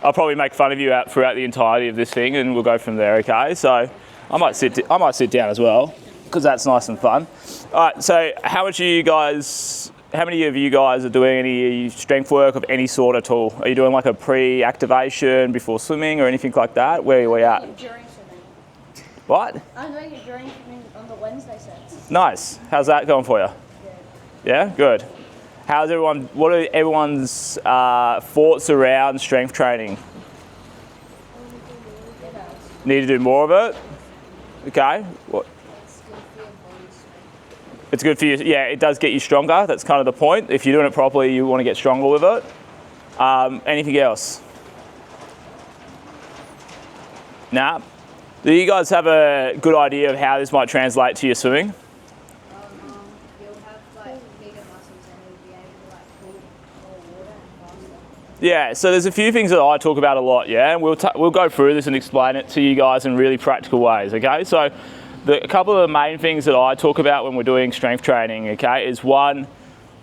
I'll probably make fun of you throughout the entirety of this thing, and we'll go from there. Okay, so I might sit down as well because that's nice and fun. All right, so how many of you guys are doing any strength work of any sort at all? Are you doing like a pre-activation before swimming or anything like that? Where are we at? During swimming. What? I'm doing it during swimming on the Wednesday sets. Nice. How's that going for you? Yeah, good. What are everyone's thoughts around strength training? Need to do more of it? Okay. What? It's good for you. Yeah, it does get you stronger. That's kind of the point. If you're doing it properly, you want to get stronger with it. Anything else? Nah. Do you guys have a good idea of how this might translate to your swimming? You'll have bigger muscles and you'll be able to pull more water and faster. Yeah, so there's a few things that I talk about a lot, yeah, and we'll go through this and explain it to you guys in really practical ways, okay? So a couple of the main things that I talk about when we're doing strength training, okay, is one,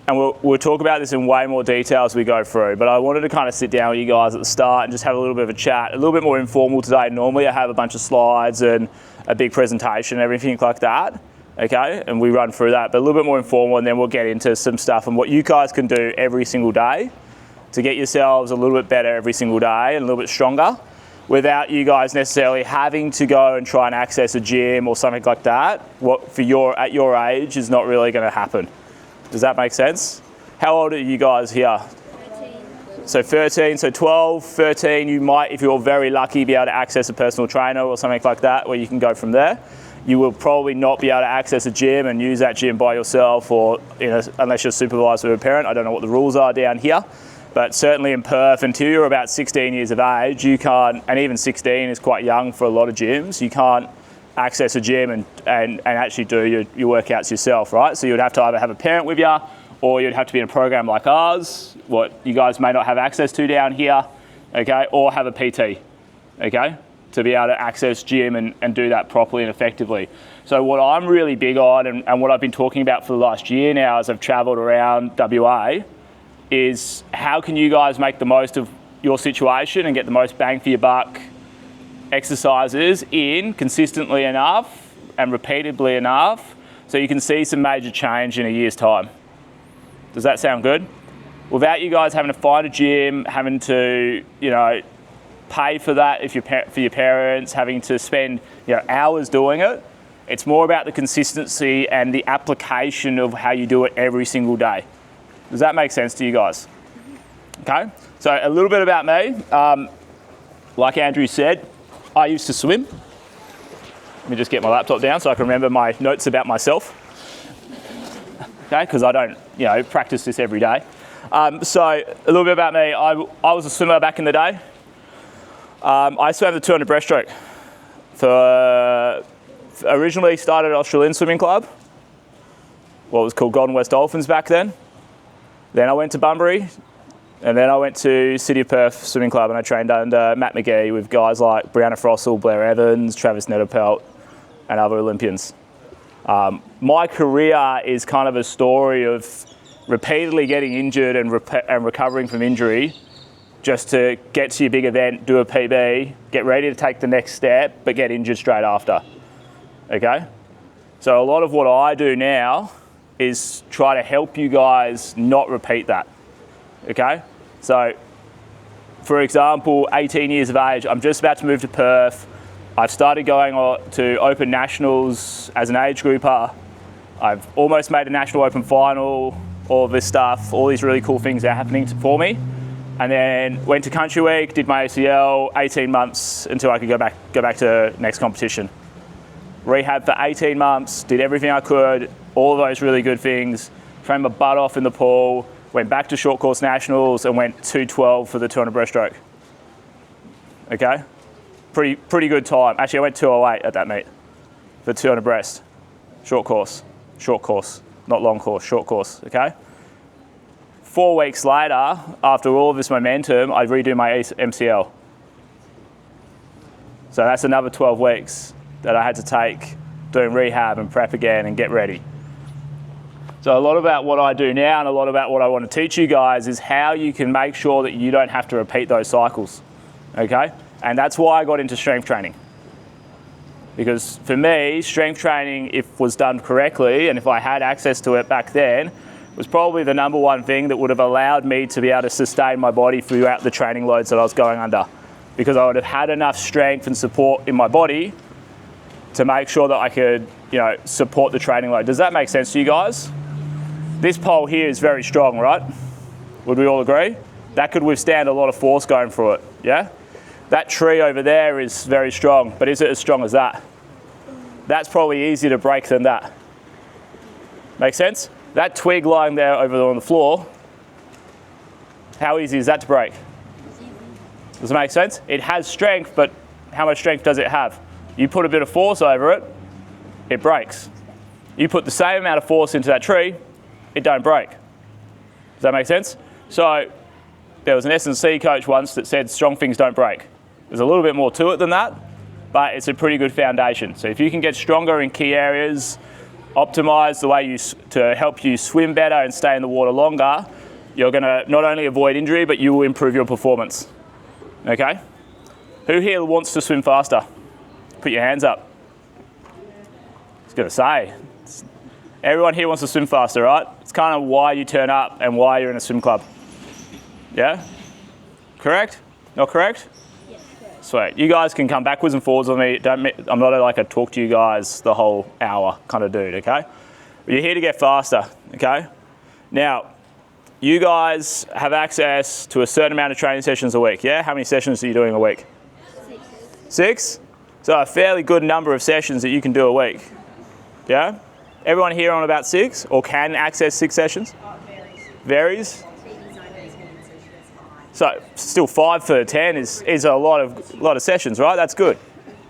and we'll talk about this in way more detail as we go through, but I wanted to kind of sit down with you guys at the start and just have a little bit of a chat, a little bit more informal today. Normally I have a bunch of slides and a big presentation and everything like that, okay, and we run through that, but a little bit more informal, and then we'll get into some stuff and what you guys can do every single day to get yourselves a little bit better every single day and a little bit stronger without you guys necessarily having to go and try and access a gym or something like that. What at your age is not really going to happen. Does that make sense? How old are you guys here? 13. So 13, so 12, 13, you might, if you're very lucky, be able to access a personal trainer or something like that where you can go from there. You will probably not be able to access a gym and use that gym by yourself or unless you're supervised with a parent. I don't know what the rules are down here. But certainly in Perth, until you're about 16 years of age, you can't, and even 16 is quite young for a lot of gyms, you can't access a gym and actually do your workouts yourself, right? So you'd have to either have a parent with you or you'd have to be in a program like ours, what you guys may not have access to down here, okay, or have a PT, okay, to be able to access gym and do that properly and effectively. So what I'm really big on and what I've been talking about for the last year now as I've travelled around WA is how can you guys make the most of your situation and get the most bang for your buck exercises in consistently enough and repeatedly enough so you can see some major change in a year's time. Does that sound good? Without you guys having to find a gym, having to, pay for that for your parents, having to spend, hours doing it. It's more about the consistency and the application of how you do it every single day. Does that make sense to you guys? Okay, so a little bit about me. Like Andrew said, I used to swim. Let me just get my laptop down so I can remember my notes about myself. Okay, because I don't, practice this every day. So a little bit about me. I was a swimmer back in the day. I swam the 200 breaststroke. Originally started at Australian Swimming Club, what was called Golden West Dolphins back then. Then I went to Bunbury, and then I went to City of Perth Swimming Club, and I trained under Matt McGee with guys like Brianna Frossell, Blair Evans, Travis Netterpelt, and other Olympians. My career is kind of a story of repeatedly getting injured and recovering from injury just to get to your big event, do a PB, get ready to take the next step, but get injured straight after. Okay? So a lot of what I do now is try to help you guys not repeat that, okay? So, for example, 18 years of age, I'm just about to move to Perth. I've started going to Open Nationals as an age grouper. I've almost made a National Open final, all of this stuff, all these really cool things are happening for me. And then went to Country Week, did my ACL, 18 months until I could go back to next competition. Rehab for 18 months, did everything I could, all of those really good things, trained my butt off in the pool, went back to short course nationals and went 2:12 for the 200 breaststroke. Okay? Pretty good time. Actually, I went 2:08 at that meet for 200 breast. Short course, not long course, short course, okay? 4 weeks later, after all of this momentum, I redo my MCL. So that's another 12 weeks that I had to take doing rehab and prep again and get ready. So a lot about what I do now and a lot about what I want to teach you guys is how you can make sure that you don't have to repeat those cycles. okay? And that's why I got into strength training. Because for me, strength training, if was done correctly, and if I had access to it back then, was probably the number one thing that would have allowed me to be able to sustain my body throughout the training loads that I was going under. Because I would have had enough strength and support in my body to make sure that I could, support the training load. Does that make sense to you guys? This pole here is very strong, right? Would we all agree? That could withstand a lot of force going through it, yeah? That tree over there is very strong, but is it as strong as that? That's probably easier to break than that. Make sense? That twig lying there over on the floor, how easy is that to break? Does it make sense? It has strength, but how much strength does it have? You put a bit of force over it, it breaks. You put the same amount of force into that tree, it don't break. Does that make sense? So there was an S&C coach once that said strong things don't break. There's a little bit more to it than that, but it's a pretty good foundation. So if you can get stronger in key areas, optimize the way to help you swim better and stay in the water longer, you're gonna not only avoid injury, but you will improve your performance. Okay? Who here wants to swim faster? Put your hands up. I was gonna say, everyone here wants to swim faster, right? It's kind of why you turn up and why you're in a swim club. Yeah? Correct? Not correct? Yes, correct. Sweet. You guys can come backwards and forwards on me. I'm not like a talk to you guys the whole hour kind of dude, okay? But you're here to get faster, okay? Now, you guys have access to a certain amount of training sessions a week, yeah? How many sessions are you doing a week? 6? So a fairly good number of sessions that you can do a week, yeah? Everyone here on about 6 or can access 6 sessions? Varies? So still 5 for 10 is a lot of sessions, right? That's good.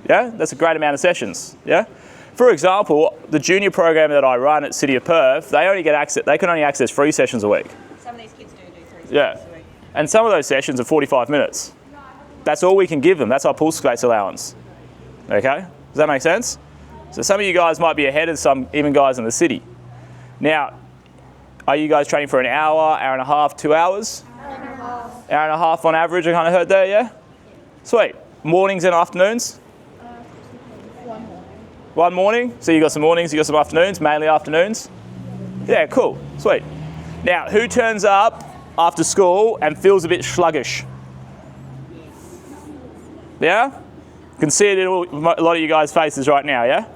Yeah, that's a great amount of sessions. Yeah. For example, the junior program that I run at City of Perth, they can only access 3 sessions a week. Some of these kids do 3 sessions Yeah, a week. and some of those sessions are 45 minutes. That's all we can give them. That's our pool space allowance. Okay, does that make sense? So some of you guys might be ahead of some even guys in the city. Now, are you guys training for an hour, hour and a half, 2 hours? Hour and a half on average, I kind of heard there, yeah? Sweet. Mornings and afternoons? One morning? So you got some mornings, you got some afternoons, mainly afternoons? Yeah, cool. Sweet. Now, who turns up after school and feels a bit sluggish? Yeah? Can see it in a lot of you guys' faces right now, yeah?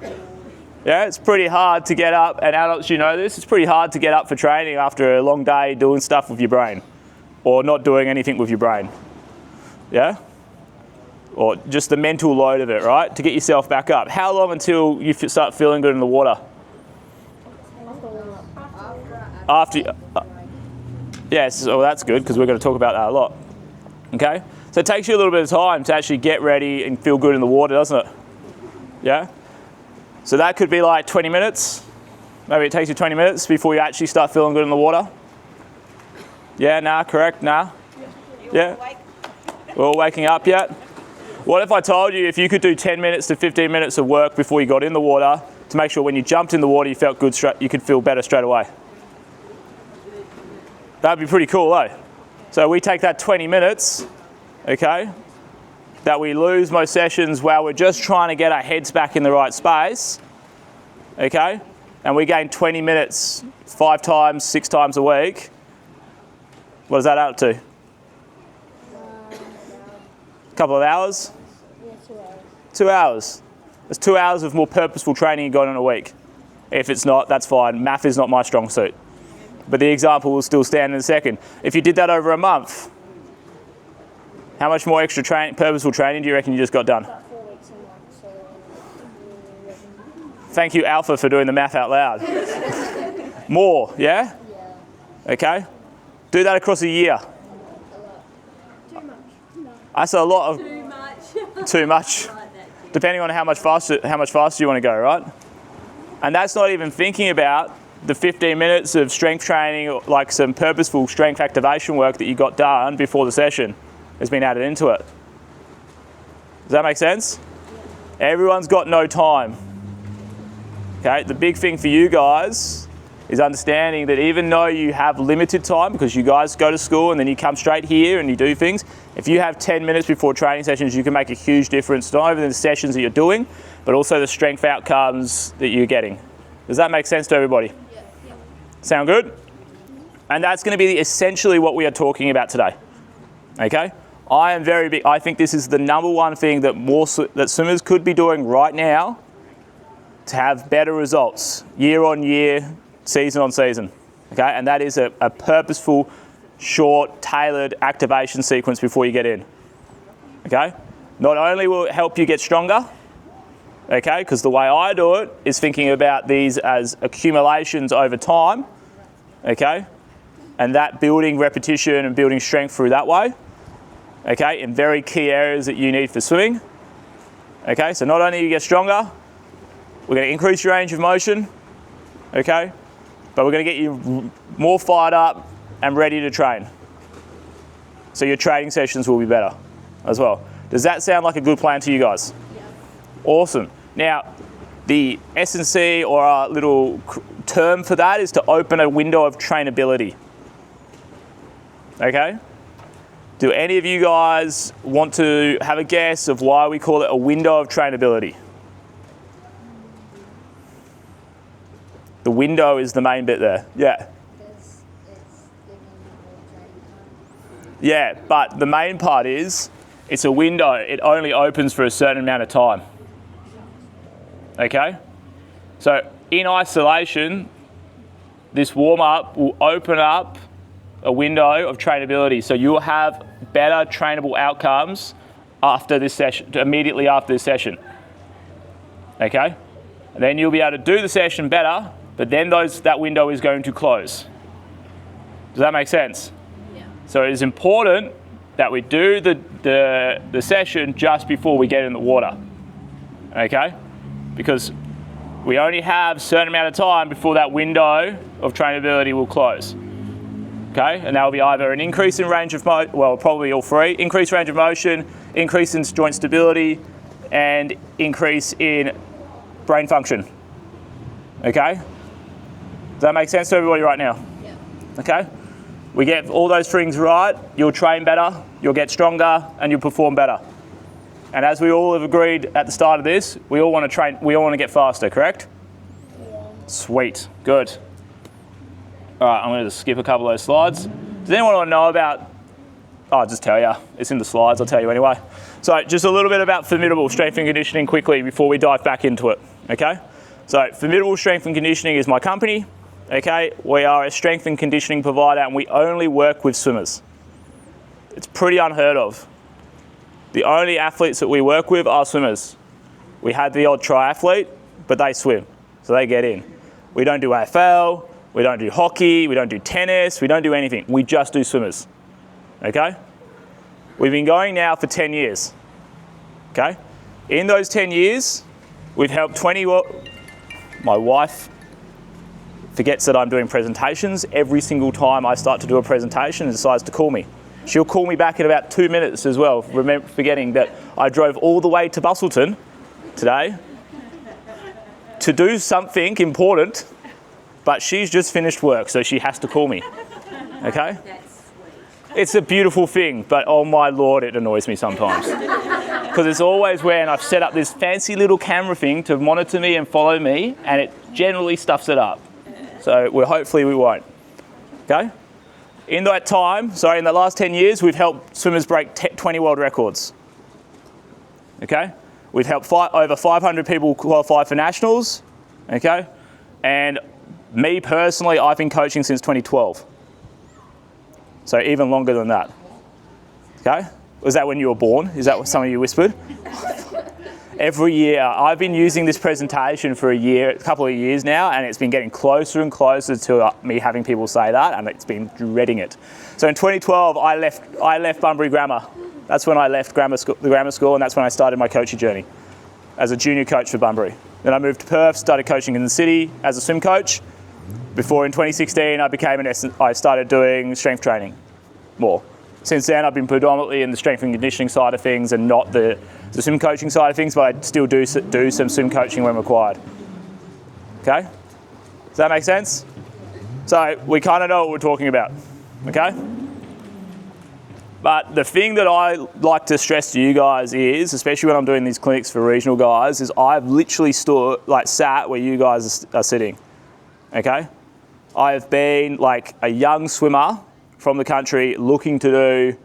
Yeah, it's pretty hard to get up, and adults, you know this, it's pretty hard to get up for training after a long day doing stuff with your brain. Or not doing anything with your brain, yeah? Or just the mental load of it, right? To get yourself back up. How long until you start feeling good in the water? After yes, well that's good because we're going to talk about that a lot. Okay? So it takes you a little bit of time to actually get ready and feel good in the water, doesn't it? Yeah? So that could be like 20 minutes. Maybe it takes you 20 minutes before you actually start feeling good in the water. Yeah, nah, correct, nah. Yeah. We're all waking up yet? What if I told you if you could do 10 minutes to 15 minutes of work before you got in the water to make sure when you jumped in the water you felt good, you could feel better straight away? That'd be pretty cool, eh? So we take that 20 minutes, okay, that we lose most sessions while we're just trying to get our heads back in the right space, okay, and we gain 20 minutes 5 times, 6 times a week. What does that add up to? A couple of hours? Yeah, 2 hours. 2 hours. That's 2 hours of more purposeful training you got in a week. If it's not, that's fine. Math is not my strong suit. But the example will still stand in a second. If you did that over a month, how much more extra purposeful training do you reckon you just got done? About 4 weeks a month, so... Thank you, Alpha, for doing the math out loud. More, yeah? Yeah. Okay. Do that across a year. Too much. No. That's a lot of... Too much. Too much. Depending on how much faster you want to go, right? And that's not even thinking about the 15 minutes of strength training, or like some purposeful strength activation work that you got done before the session has been added into it. Does that make sense? Everyone's got no time. Okay, the big thing for you guys is understanding that even though you have limited time because you guys go to school and then you come straight here and you do things, If you have 10 minutes before training sessions, you can make a huge difference, not only in the sessions that you're doing, but also the strength outcomes that you're getting. Does that make sense to everybody? Yeah. Sound good? And that's going to be essentially what we are talking about today. Okay? I am very big. I think this is the number one thing that that swimmers could be doing right now to have better results year on year, season on season. Okay? And that is a purposeful, short, tailored activation sequence before you get in. Okay? Not only will it help you get stronger, okay, because the way I do it is thinking about these as accumulations over time, okay, and that building repetition and building strength through that way, okay, in very key areas that you need for swimming. Okay, so not only do you get stronger, we're going to increase your range of motion, okay, but we're going to get you more fired up and ready to train. So your training sessions will be better as well. Does that sound like a good plan to you guys? Yeah. Awesome. Now, the S&C, or our little term for that, is to open a window of trainability. Okay? Do any of you guys want to have a guess of why we call it a window of trainability? The window is the main bit there. Yeah. Because it's giving you more training time. Yeah, but the main part is it's a window. It only opens for a certain amount of time. Okay? So in isolation, this warm-up will open up a window of trainability. So you'll have better trainable outcomes after this session, immediately after this session. Okay? And then you'll be able to do the session better, but then that window is going to close. Does that make sense? Yeah. So it is important that we do the session just before we get in the water. Okay? Because we only have a certain amount of time before that window of trainability will close. Okay, and that will be either an increase in range of motion, well, probably all three: increased range of motion, increase in joint stability, and increase in brain function. Okay? Does that make sense to everybody right now? Yeah. Okay? We get all those things right, you'll train better, you'll get stronger, and you'll perform better. And as we all have agreed at the start of this, we all want to train, we all want to get faster, correct? Yeah. Sweet, good. All right, I'm going to just skip a couple of those slides. Does anyone want to know about, I'll just tell you, it's in the slides, I'll tell you anyway. So just a little bit about Formidable strength and conditioning quickly before we dive back into it, okay? So Formidable Strength and Conditioning is my company, okay? We are a strength and conditioning provider and we only work with swimmers. It's pretty unheard of. The only athletes that we work with are swimmers. We had the odd triathlete, but they swim, so they get in. We don't do AFL, we don't do hockey, we don't do tennis, we don't do anything. We just do swimmers, okay? We've been going now for 10 years, okay? In those 10 years, we've helped my wife forgets that I'm doing presentations every single time I start to do a presentation and decides to call me. She'll call me back in about 2 minutes as well, forgetting that I drove all the way to Busselton today to do something important, but she's just finished work, so she has to call me, okay? That's sweet. It's a beautiful thing, but oh my Lord, it annoys me sometimes. Because it's always when I've set up this fancy little camera thing to monitor me and follow me, and it generally stuffs it up. So hopefully we won't, okay? In that time, in the last 10 years, we've helped swimmers break 20 world records. Okay? We've helped over 500 people qualify for nationals. Okay? And me personally, I've been coaching since 2012. So even longer than that. Okay? Was that when you were born? Is that what some of you whispered? Every year, I've been using this presentation for a couple of years now, and it's been getting closer and closer to me having people say that, and it's been dreading it. So in 2012, I left Bunbury Grammar. That's when I left the grammar school, and that's when I started my coaching journey as a junior coach for Bunbury. Then I moved to Perth, started coaching in the city as a swim coach. Before in 2016, I started doing strength training more. Since then, I've been predominantly in the strength and conditioning side of things and not the swim coaching side of things, but I still do some swim coaching when required. Okay? Does that make sense? So we kind of know what we're talking about. Okay? But the thing that I like to stress to you guys is, especially when I'm doing these clinics for regional guys, is I've literally sat where you guys are sitting, okay? I've been like a young swimmer from the country looking to do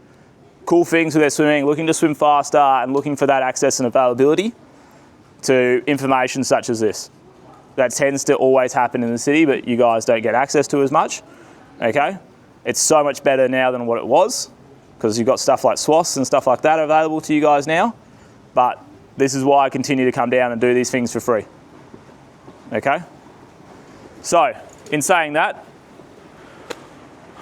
cool things with their swimming, looking to swim faster and looking for that access and availability to information such as this. That tends to always happen in the city, but you guys don't get access to as much, okay? It's so much better now than what it was, because you've got stuff like SWOS and stuff like that available to you guys now. But this is why I continue to come down and do these things for free. Okay? So, in saying that,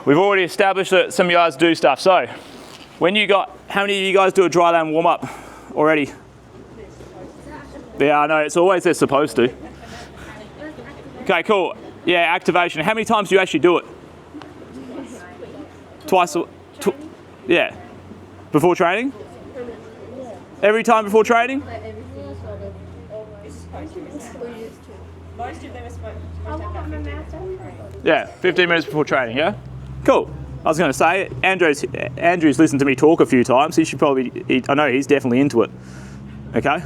we've already established that some of you guys do stuff. So, how many of you guys do a dry land warm up already? Yeah, I know, it's always they're supposed to. Okay, cool. Yeah, activation. How many times do you actually do it? Twice a yeah. Before training? Every time before training? Yeah, 15 minutes before training, yeah? Cool. I was going to say, Andrew's listened to me talk a few times. He should I know he's definitely into it. Okay?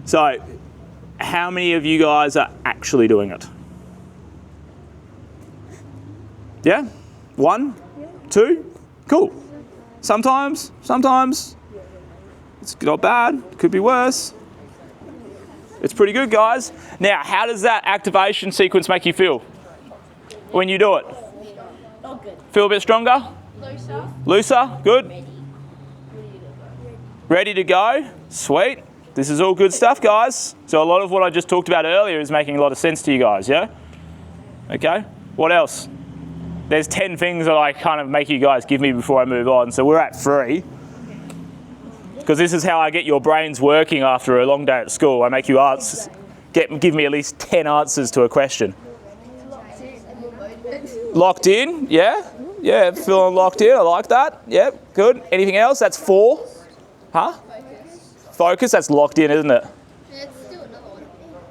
So, how many of you guys are actually doing it? Yeah? 1? 2? Cool. Sometimes it's not bad, could be worse. It's pretty good, guys. Now, how does that activation sequence make you feel when you do it? Oh, good. Feel a bit stronger? Looser. Looser? Good. Ready to go? Sweet. This is all good stuff, guys. So a lot of what I just talked about earlier is making a lot of sense to you guys, yeah? Okay, what else? There's 10 things that I kind of make you guys give me before I move on. So we're at 3. Because this is how I get your brains working after a long day at school. I make you give me at least 10 answers to a question. Locked in, yeah? Yeah, feeling locked in, I like that. Yep, good. Anything else? That's 4. Huh? Focus, that's locked in, isn't it? Let's do another one.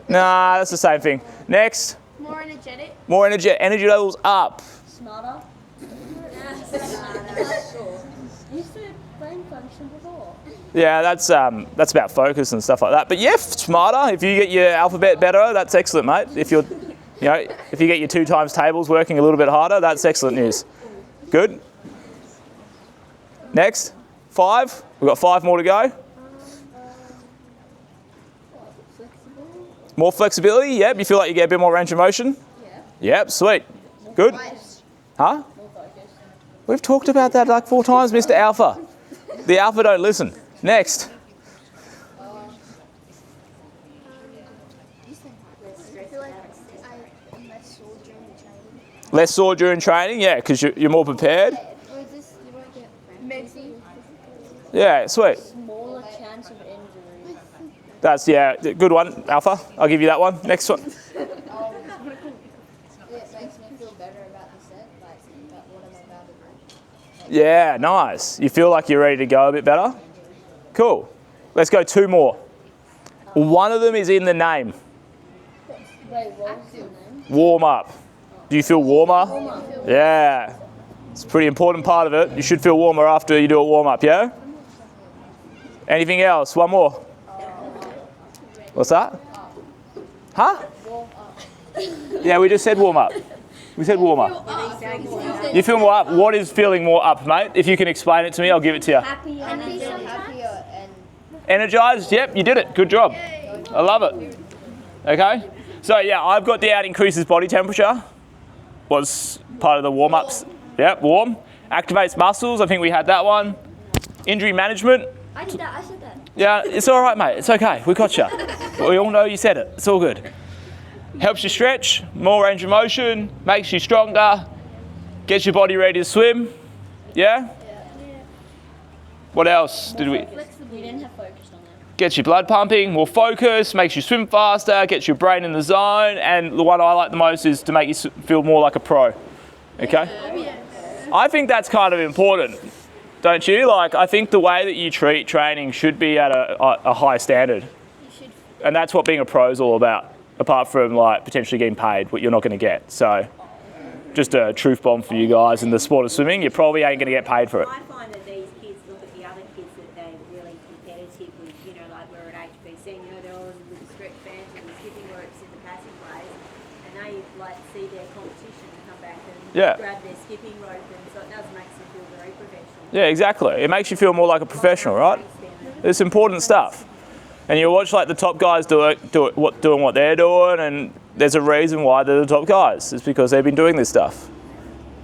Nah, that's the same thing. Next. More energetic. More energy levels up. Smarter. You said brain function before. Yeah, that's about focus and stuff like that. But yeah, smarter. If you get your alphabet better, that's excellent, mate. If you get your 2 times tables working a little bit harder, that's excellent news. Good. Next. 5. We've got 5 more to go. More flexibility. Yep. You feel like you get a bit more range of motion. Yeah. Yep. Sweet. Good. Huh? We've talked about that like 4 times, Mr. Alpha. The Alpha don't listen. Next. Less sore during training, yeah, because you're more prepared. Yeah, sweet. Smaller chance of injury. That's, yeah, good one, Alpha. I'll give you that one. Next one. It makes me feel better about the set, like about what I'm about to do. Yeah, nice. You feel like you're ready to go a bit better? Cool. Let's go 2 more. One of them is in the name. Wait, what was the name? Warm up. Do you feel warmer? Yeah. It's a pretty important part of it. You should feel warmer after you do a warm up, yeah? Anything else? One more. What's that? Huh? Yeah, we just said warm up. We said warm up. You feel more up. What is feeling more up, mate? If you can explain it to me, I'll give it to you. Happier and Energized? Yep, you did it. Good job. I love it. Okay? So yeah, I've got down increases body temperature. Was part of the warm-ups. Yep, warm. Activates muscles. I think we had that one. Injury management. I did that. I said that. Yeah, it's all right, mate. It's okay. We got you. We all know you said it. It's all good. Helps you stretch, more range of motion, makes you stronger, gets your body ready to swim. Yeah? What else did we? We didn't have focus on that. Gets your blood pumping, more focus, makes you swim faster, gets your brain in the zone, and the one I like the most is to make you feel more like a pro. Okay? I think that's kind of important, don't you? Like, I think the way that you treat training should be at a high standard. And that's what being a pro is all about, apart from like potentially getting paid, what you're not going to get. So just a truth bomb for you guys in the sport of swimming, you probably ain't going to get paid for it. I find really competitive with, you know, like we're at HBC, you know, they're all with the stretch bands and the skipping ropes in the passageways, and they like see their competition and come back and grab their skipping rope, and so it does make them feel very professional. Yeah, exactly. It makes you feel more like a professional, right? It's important stuff. And you watch like the top guys doing what they're doing, and there's a reason why they're the top guys. It's because they've been doing this stuff.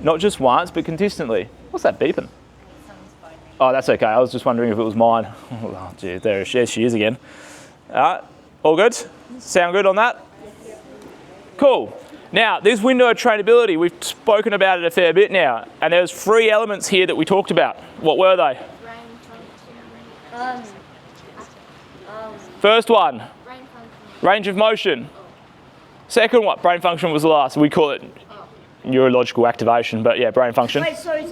Not just once, but consistently. What's that beeping? Oh, that's okay. I was just wondering if it was mine. Oh, gee, there she is again. All right, all good? Sound good on that? Cool. Now, this window of trainability, we've spoken about it a fair bit now, and there's 3 elements here that we talked about. What were they? First one, range of motion. Second one, brain function was the last. We call it neurological activation, but yeah, brain function. Wait, sorry, it's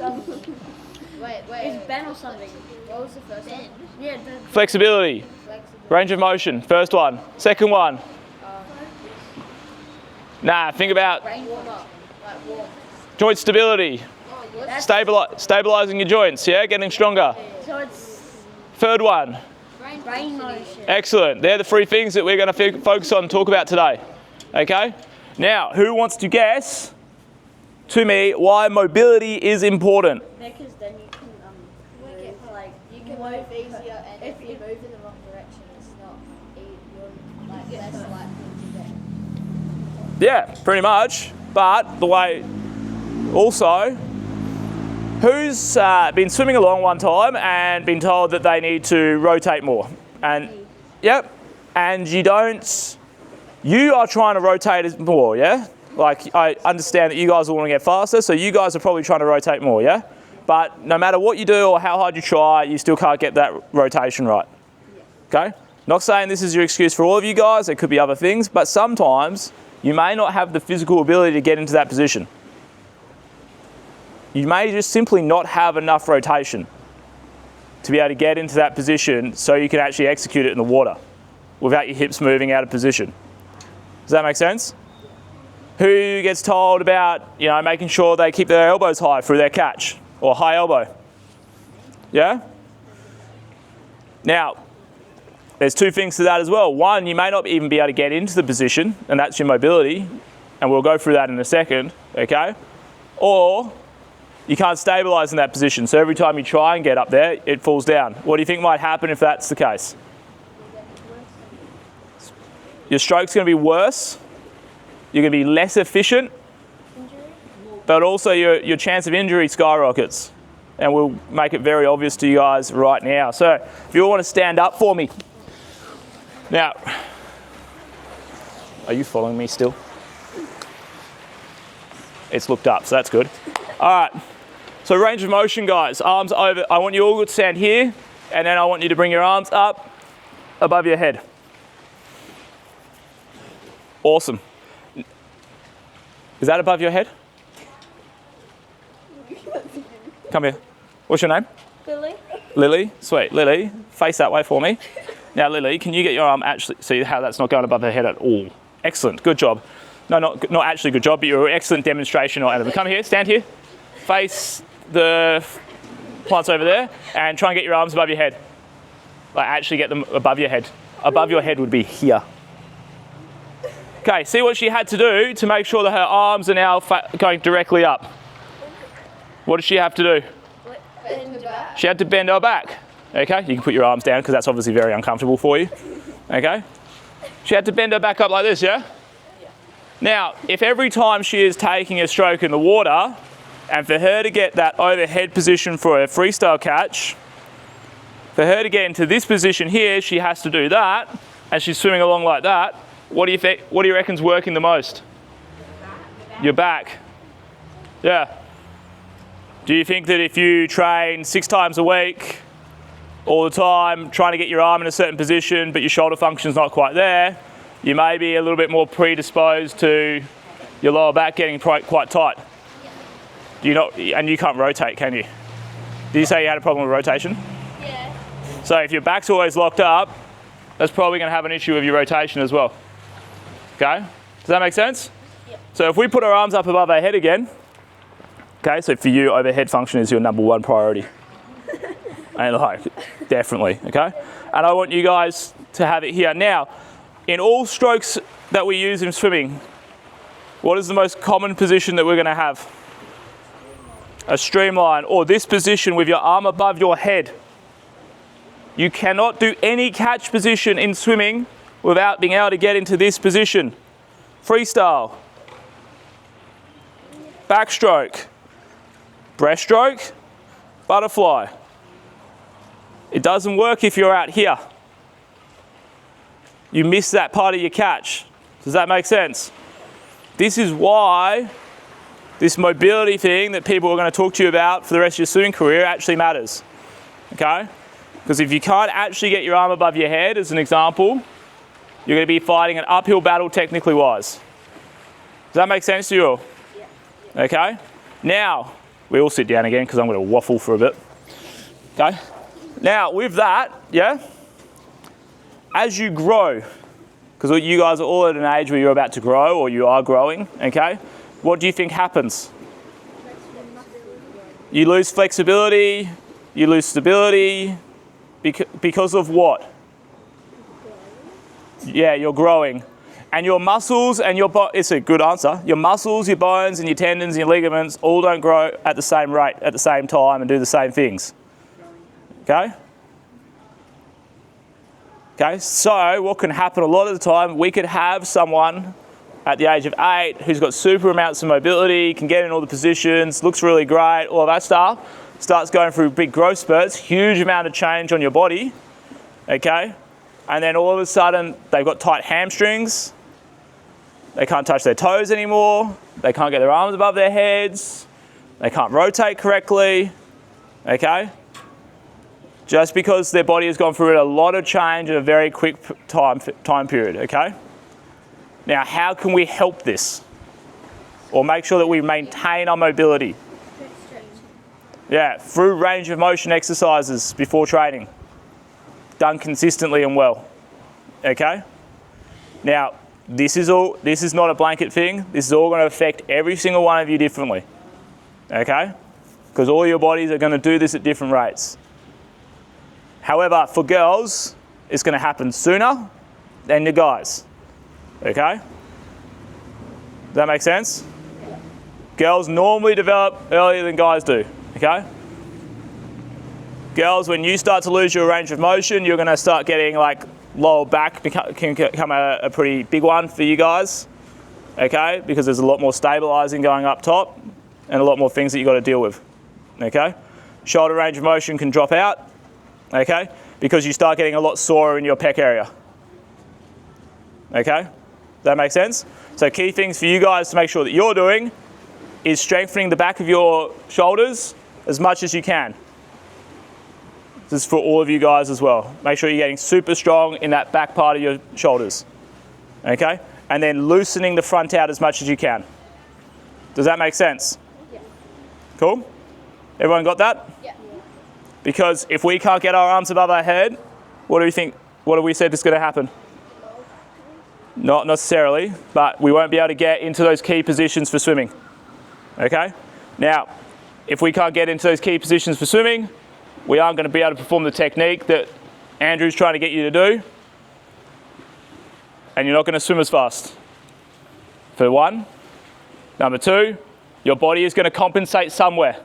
Ben or something. What was the first one? Yeah, Flexibility. Range of motion, first one. Second one. Nah, think about joint stability. Stabilizing your joints, yeah, getting stronger. So it's Third one. brain motion. Excellent. They're the 3 things that we're going to focus on and talk about today. Okay? Now, who wants to guess to me why mobility is important? Because then you can move, like you can move easier, and if you move in the wrong direction, it's not you're like less likely to get. Yeah, pretty much. But the way also, who's been swimming along one time and been told that they need to rotate more? And yep, and you are trying to rotate more, yeah? Like, I understand that you guys will want to get faster, so you guys are probably trying to rotate more, yeah? But no matter what you do or how hard you try, you still can't get that rotation right. Okay? Not saying this is your excuse for all of you guys, there could be other things, but sometimes you may not have the physical ability to get into that position. You may just simply not have enough rotation to be able to get into that position so you can actually execute it in the water without your hips moving out of position. Does that make sense? Who gets told about, you know, making sure they keep their elbows high through their catch or high elbow? Yeah? Now, there's 2 things to that as well. One, you may not even be able to get into the position, and that's your mobility, and we'll go through that in a second, okay? Or you can't stabilize in that position, so every time you try and get up there, it falls down. What do you think might happen if that's the case? Your stroke's going to be worse. You're going to be less efficient, but also your chance of injury skyrockets. And we'll make it very obvious to you guys right now. So if you all want to stand up for me. Now, are you following me still? It's looked up, so that's good. All right, so range of motion, guys. Arms over. I want you all to stand here, and then I want you to bring your arms up above your head. Awesome. Is that above your head? Come here. What's your name? Lily. Lily? Sweet. Lily, face that way for me. Now, Lily, can you get your arm actually, see how that's not going above her head at all? Excellent. Good job. No, not actually good job, but you're an excellent demonstration. Come here, stand here. Face the plants over there and try and get your arms above your head. Like, actually get them above your head. Above your head would be here. Okay, see what she had to do to make sure that her arms are now going directly up. What did she have to do? Bend her back. She had to bend her back. Okay, you can put your arms down because that's obviously very uncomfortable for you. Okay, she had to bend her back up like this, yeah? Now, if every time she is taking a stroke in the water, and for her to get that overhead position for her freestyle catch, for her to get into this position here, she has to do that, and she's swimming along like that. What do you think? What do you reckon's working the most? Your back. Yeah. Do you think that if you train 6 times a week, all the time, trying to get your arm in a certain position, but your shoulder function's not quite there, you may be a little bit more predisposed to your lower back getting quite tight? Do you not? And you can't rotate, can you? Did you say you had a problem with rotation? Yeah. So if your back's always locked up, that's probably going to have an issue with your rotation as well. Okay, does that make sense? Yep. So if we put our arms up above our head again, okay, so for you, overhead function is your #1 priority. And like, definitely, okay? And I want you guys to have it here. Now, in all strokes that we use in swimming, what is the most common position that we're going to have? A streamline, or this position with your arm above your head. You cannot do any catch position in swimming without being able to get into this position. Freestyle, backstroke, breaststroke, butterfly. It doesn't work if you're out here. You miss that part of your catch. Does that make sense? This is why this mobility thing that people are going to talk to you about for the rest of your swimming career actually matters, okay? Because if you can't actually get your arm above your head, as an example, you're going to be fighting an uphill battle technically wise. Does that make sense to you all? Yeah. Okay? Now, we all sit down again because I'm going to waffle for a bit. Okay? Now, with that, yeah, as you grow, because you guys are all at an age where you're about to grow or you are growing, okay? What do you think happens? You lose flexibility, you lose stability, because of what? Yeah, you're growing. And your muscles and your it's a good answer. Your muscles, your bones and your tendons and your ligaments all don't grow at the same rate, at the same time and do the same things. Okay? Okay, so what can happen a lot of the time, we could have someone at the age of 8 who's got super amounts of mobility, can get in all the positions, looks really great, all of that stuff, starts going through big growth spurts, huge amount of change on your body, okay? And then all of a sudden, they've got tight hamstrings, they can't touch their toes anymore, they can't get their arms above their heads, they can't rotate correctly, okay? Just because their body has gone through a lot of change in a very quick time period, okay? Now, how can we help this? Or make sure that we maintain our mobility? Yeah, through range of motion exercises before training. Done consistently and well, okay? Now, this is not a blanket thing. This is all going to affect every single one of you differently, okay? Because all your bodies are going to do this at different rates. However, for girls, it's going to happen sooner than the guys, okay? Does that make sense? Yeah. Girls normally develop earlier than guys do, okay? Girls, when you start to lose your range of motion, you're going to start getting like lower back can become a pretty big one for you guys, okay? Because there's a lot more stabilizing going up top and a lot more things that you've got to deal with, okay? Shoulder range of motion can drop out, okay? Because you start getting a lot sorer in your pec area, okay? Does that make sense? So key things for you guys to make sure that you're doing is strengthening the back of your shoulders as much as you can. This is for all of you guys as well. Make sure you're getting super strong in that back part of your shoulders, okay? And then loosening the front out as much as you can. Does that make sense? Yeah. Cool? Everyone got that? Yeah. Because if we can't get our arms above our head, what do you think? What have we said is going to happen? Not necessarily, but we won't be able to get into those key positions for swimming, okay? Now, if we can't get into those key positions for swimming, we aren't going to be able to perform the technique that Andrew's trying to get you to do, and you're not going to swim as fast, for one. Number two, your body is going to compensate somewhere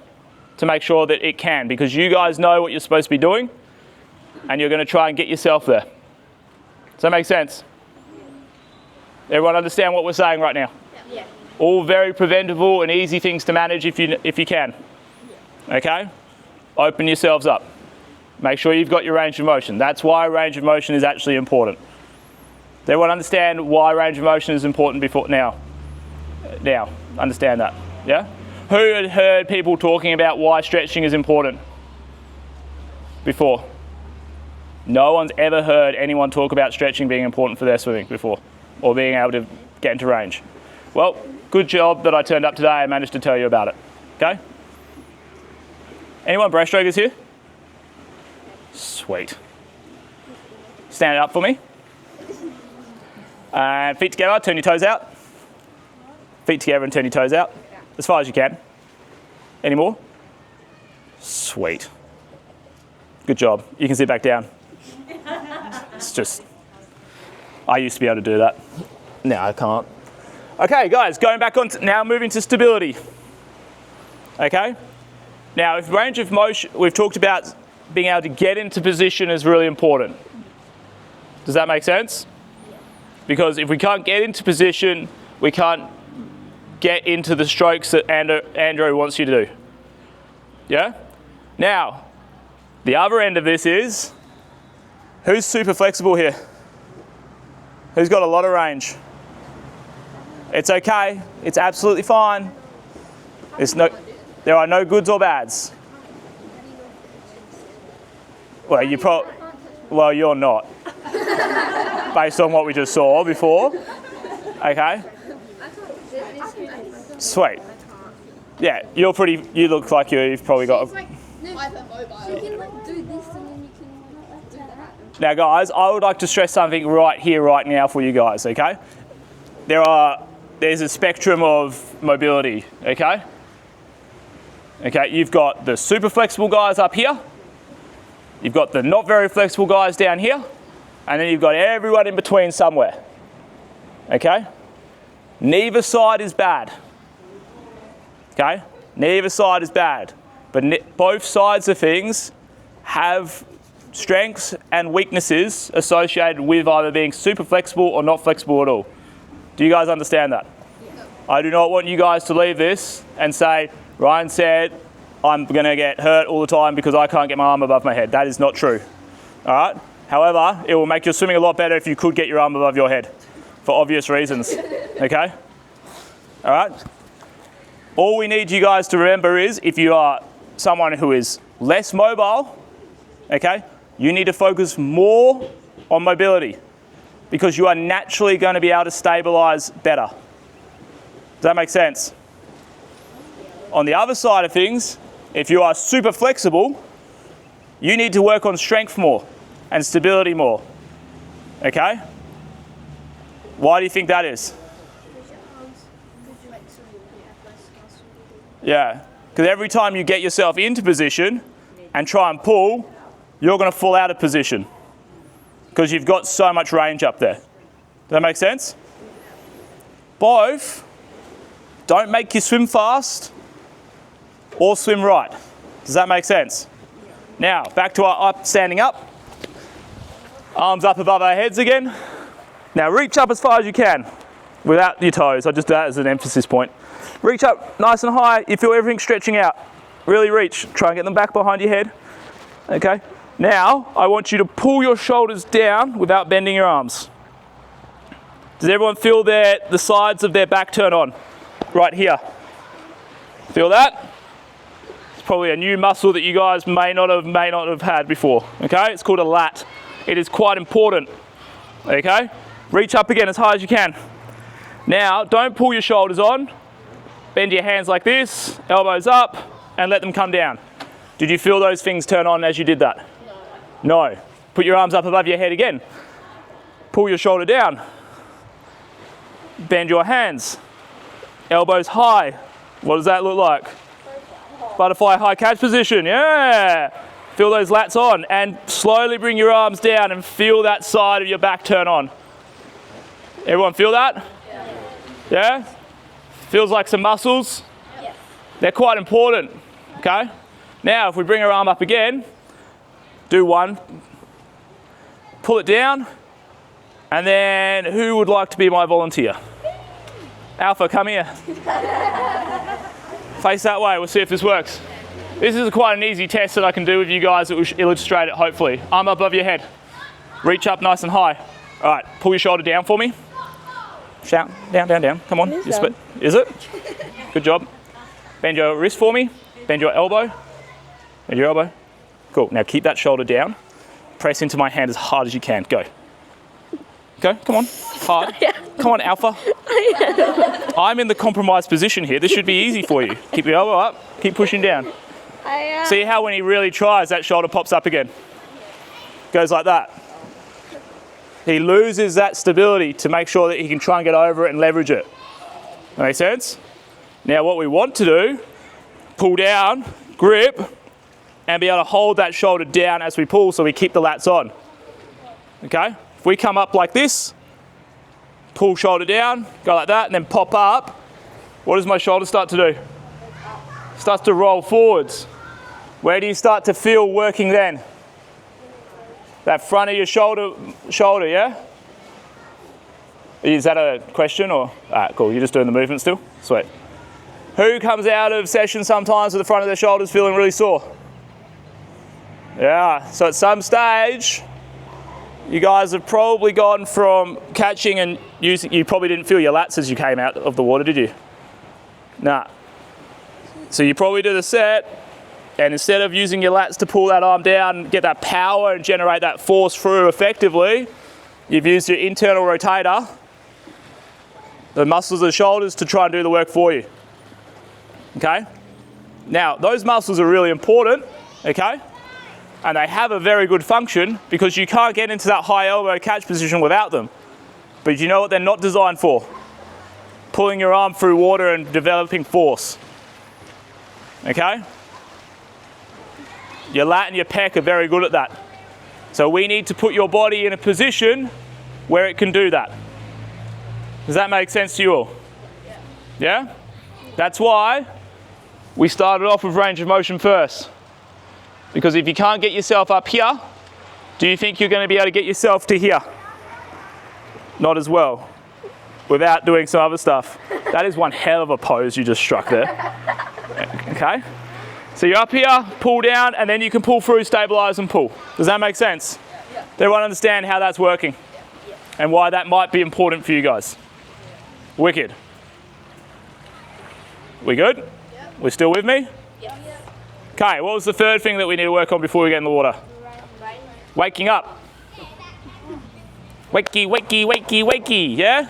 to make sure that it can, because you guys know what you're supposed to be doing, and you're going to try and get yourself there. Does that make sense? Everyone understand what we're saying right now? Yeah. All very preventable and easy things to manage if you can. Okay? Open yourselves up. Make sure you've got your range of motion. That's why range of motion is actually important. Does everyone understand why range of motion is important before now? Now, understand that, yeah? Who had heard people talking about why stretching is important before? No one's ever heard anyone talk about stretching being important for their swimming before, or being able to get into range. Well, good job that I turned up today and managed to tell you about it, okay? Anyone breaststrokers here? Sweet. Stand it up for me. And feet together, turn your toes out. Feet together and turn your toes out. As far as you can. Any more? Sweet. Good job. You can sit back down. It's just, I used to be able to do that. Now I can't. Okay, guys, going back on, now moving to stability. Okay? Now, with range of motion, we've talked about being able to get into position is really important. Does that make sense? Because if we can't get into position, we can't get into the strokes that Andrew wants you to do. Yeah? Now, the other end of this is, who's super flexible here? Who's got a lot of range? It's okay. It's absolutely fine. There are no goods or bads. Well, you're not. Based on what we just saw before. Okay? Sweet. Yeah, you look like you've probably got You can like do this and then you can do that. Now guys, I would like to stress something right here, right now for you guys, okay? There's a spectrum of mobility, okay? Okay, you've got the super flexible guys up here, you've got the not very flexible guys down here, and then you've got everyone in between somewhere, okay? Neither side is bad, okay? Neither side is bad, but both sides of things have strengths and weaknesses associated with either being super flexible or not flexible at all. Do you guys understand that? Yeah. I do not want you guys to leave this and say, Ryan said, I'm going to get hurt all the time because I can't get my arm above my head. That is not true. All right? However, it will make your swimming a lot better if you could get your arm above your head for obvious reasons. Okay? All right? All we need you guys to remember is if you are someone who is less mobile, okay, you need to focus more on mobility because you are naturally going to be able to stabilize better. Does that make sense? On the other side of things, if you are super flexible, you need to work on strength more and stability more. Okay? Why do you think that is? Yeah, because every time you get yourself into position and try and pull, you're going to fall out of position because you've got so much range up there. Does that make sense? Both don't make you swim fast or swim right. Does that make sense? Now, back to our standing up. Arms up above our heads again. Now reach up as far as you can without your toes. I just do that as an emphasis point. Reach up nice and high. You feel everything stretching out. Really reach. Try and get them back behind your head. Okay. Now, I want you to pull your shoulders down without bending your arms. Does everyone feel the sides of their back turn on? Right here. Feel that? It's probably a new muscle that you guys may not have had before. Okay? It's called a lat. It is quite important. Okay? Reach up again as high as you can. Now, don't pull your shoulders on. Bend your hands like this, elbows up, and let them come down. Did you feel those things turn on as you did that? No. Put your arms up above your head again. Pull your shoulder down. Bend your hands. Elbows high. What does that look like? Butterfly high catch position. Yeah. Feel those lats on and slowly bring your arms down and feel that side of your back turn on. Everyone feel that? Yeah? Feels like some muscles? Yeah. They're quite important. Okay? Now, if we bring our arm up again, do one, pull it down, and then who would like to be my volunteer? Alpha, come here. Face that way, we'll see if this works. This is quite an easy test that I can do with you guys that will illustrate it, hopefully. Arm above your head. Reach up nice and high. All right, pull your shoulder down for me. Shout, down, down, down. Come on. Is it? Good job. Bend your wrist for me. Bend your elbow. Bend your elbow. Cool. Now keep that shoulder down. Press into my hand as hard as you can. Go. Go. Come on. Hard. Come on, Alpha. I'm in the compromised position here. This should be easy for you. Keep your elbow up. Keep pushing down. See how when he really tries, that shoulder pops up again. Goes like that. He loses that stability to make sure that he can try and get over it and leverage it. That makes sense? Now what we want to do, pull down, grip, and be able to hold that shoulder down as we pull so we keep the lats on. Okay? If we come up like this, pull shoulder down, go like that, and then pop up, what does my shoulder start to do? Starts to roll forwards. Where do you start to feel working then? That front of your shoulder, yeah? Is that a question or? Alright, cool, you're just doing the movement still? Sweet. Who comes out of session sometimes with the front of their shoulders feeling really sore? Yeah, so at some stage, you guys have probably gone from catching and using, you probably didn't feel your lats as you came out of the water, did you? Nah. So you probably do the set, and instead of using your lats to pull that arm down, get that power and generate that force through effectively, you've used your internal rotator, the muscles of the shoulders, to try and do the work for you. Okay? Now, those muscles are really important, okay? And they have a very good function because you can't get into that high elbow catch position without them. But you know what they're not designed for? Pulling your arm through water and developing force. Okay? Your lat and your pec are very good at that. So we need to put your body in a position where it can do that. Does that make sense to you all? Yeah? That's why we started off with range of motion first. Because if you can't get yourself up here, do you think you're going to be able to get yourself to here? Not as well, without doing some other stuff. That is one hell of a pose you just struck there. Okay? So you're up here, pull down, and then you can pull through, stabilize and pull. Does that make sense? Yeah. Does everyone understand how that's working? Yeah. And why that might be important for you guys? Wicked. We good? Yeah. We still with me? Yeah. Okay, what was the third thing that we need to work on before we get in the water? Waking up. Wakey, wakey, wakey, wakey, yeah?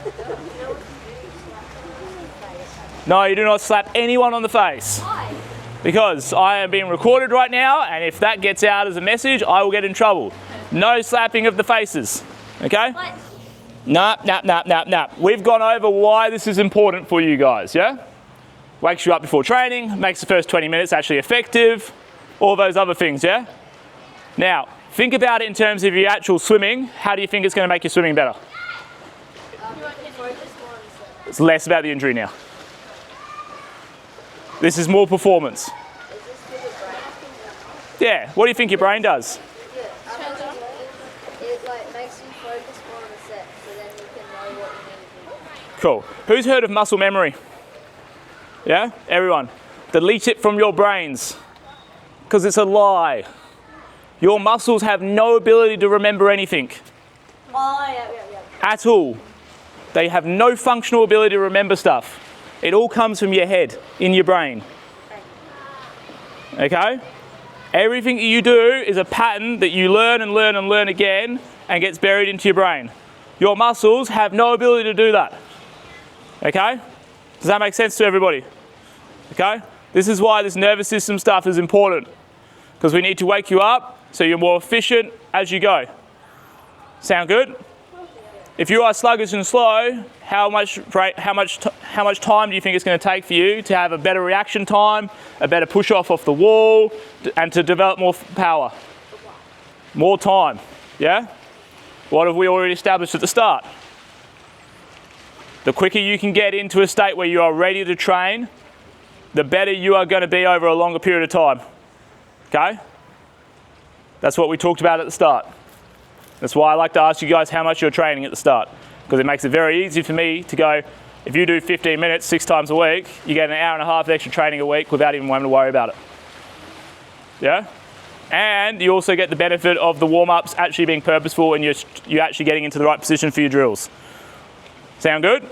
No, you do not slap anyone on the face. Why? Because I am being recorded right now, and if that gets out as a message, I will get in trouble. No slapping of the faces, okay? What? Nah. We've gone over why this is important for you guys, yeah? Wakes you up before training, makes the first 20 minutes actually effective, all those other things, yeah? Now, think about it in terms of your actual swimming. How do you think it's going to make your swimming better? It's less about the injury now. This is more performance. Yeah, what do you think your brain does? It makes you focus more on the set, so then you can know what you need to do. Cool. Who's heard of muscle memory? Yeah? Everyone. Delete it from your brains. Because it's a lie. Your muscles have no ability to remember anything. Oh, yeah. At all. They have no functional ability to remember stuff. It all comes from your head, in your brain. Okay? Everything that you do is a pattern that you learn and learn and learn again and gets buried into your brain. Your muscles have no ability to do that. Okay? Does that make sense to everybody? Okay? This is why this nervous system stuff is important. Because we need to wake you up so you're more efficient as you go. Sound good? If you are sluggish and slow, how much time do you think it's going to take for you to have a better reaction time, a better push off the wall, and to develop more power? More time, yeah? What have we already established at the start? The quicker you can get into a state where you are ready to train, the better you are going to be over a longer period of time, okay? That's what we talked about at the start. That's why I like to ask you guys how much you're training at the start, because it makes it very easy for me to go, if you do 15 minutes 6 times a week, you get an hour and a half extra training a week without even having to worry about it. Yeah? And you also get the benefit of the warm-ups actually being purposeful and you're actually getting into the right position for your drills. Sound good?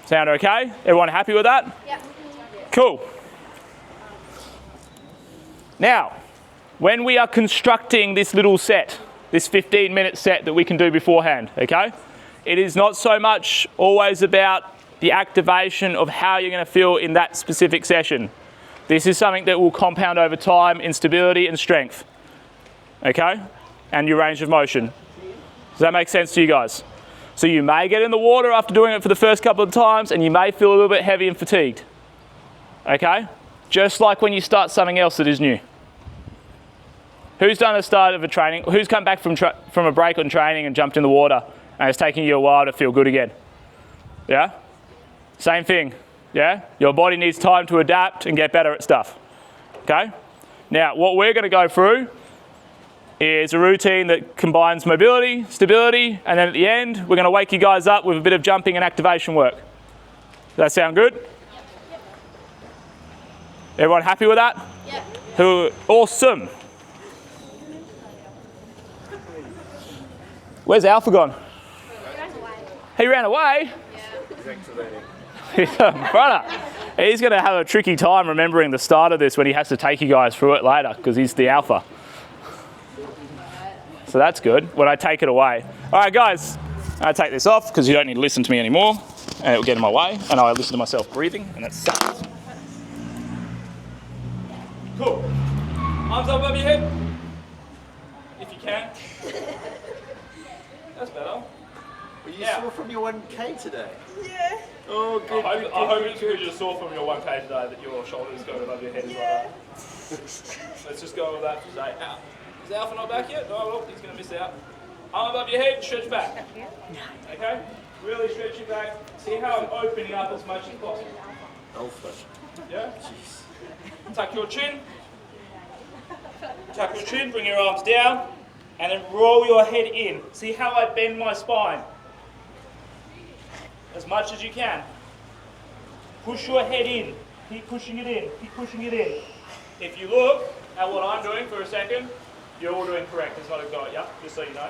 Sound okay? Everyone happy with that? Yep. Cool. Now, when we are constructing this little set, this 15-minute set that we can do beforehand, okay? It is not so much always about the activation of how you're going to feel in that specific session. This is something that will compound over time in stability and strength, okay? And your range of motion. Does that make sense to you guys? So you may get in the water after doing it for the first couple of times and you may feel a little bit heavy and fatigued, okay? Just like when you start something else that is new. Who's done a start of a training? Who's come back from a break on training and jumped in the water and it's taking you a while to feel good again? Yeah? Same thing. Yeah? Your body needs time to adapt and get better at stuff. Okay? Now, what we're going to go through is a routine that combines mobility, stability, and then at the end, we're going to wake you guys up with a bit of jumping and activation work. Does that sound good? Everyone happy with that? Yep. Awesome. Where's Alpha gone? He ran away? Yeah. Brother, he's going to have a tricky time remembering the start of this when he has to take you guys through it later because he's the Alpha. So that's good when I take it away. All right, guys, I take this off because you don't need to listen to me anymore and it will get in my way. And I listen to myself breathing and that sucks. Cool. Arms up above your head, if you can. That's better. Were you sore from your 1K today? Yeah. Oh, good. I hope it's because you're sore from your 1K today that your shoulders go above your head as well. Let's just go with that for today. Is Alpha not back yet? No, well, he's going to miss out. Arm above your head, stretch back. Okay? Really stretch your back. See how I'm opening up as much as possible. Alpha. Yeah? Tuck your chin. Tuck your chin, bring your arms down, and then roll your head in. See how I bend my spine? As much as you can. Push your head in. Keep pushing it in. Keep pushing it in. If you look at what I'm doing for a second, you're all doing correct. There's not a guy, yeah? Just so you know.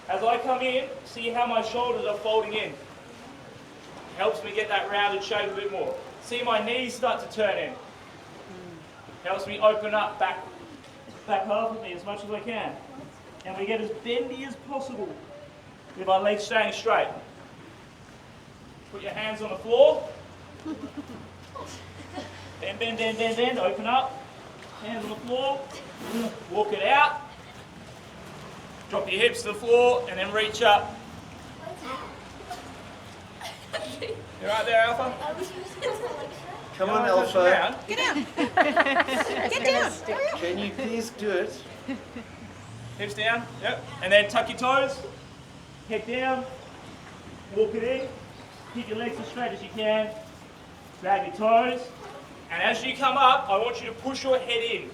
As I come in, see how my shoulders are folding in. Helps me get that rounded shape a bit more. See my knees start to turn in. Helps me open up back half of me as much as I can. And we get as bendy as possible with our legs staying straight. Put your hands on the floor. Bend, bend, bend, bend, bend. Open up. Hands on the floor. Walk it out. Drop your hips to the floor and then reach up. You right there, Alpha? Come on, Alpha. Get down. Get down. Can you please do it? Hips down. Yep. And then tuck your toes. Head down. Walk it in. Keep your legs as straight as you can. Grab your toes. And as you come up, I want you to push your head in.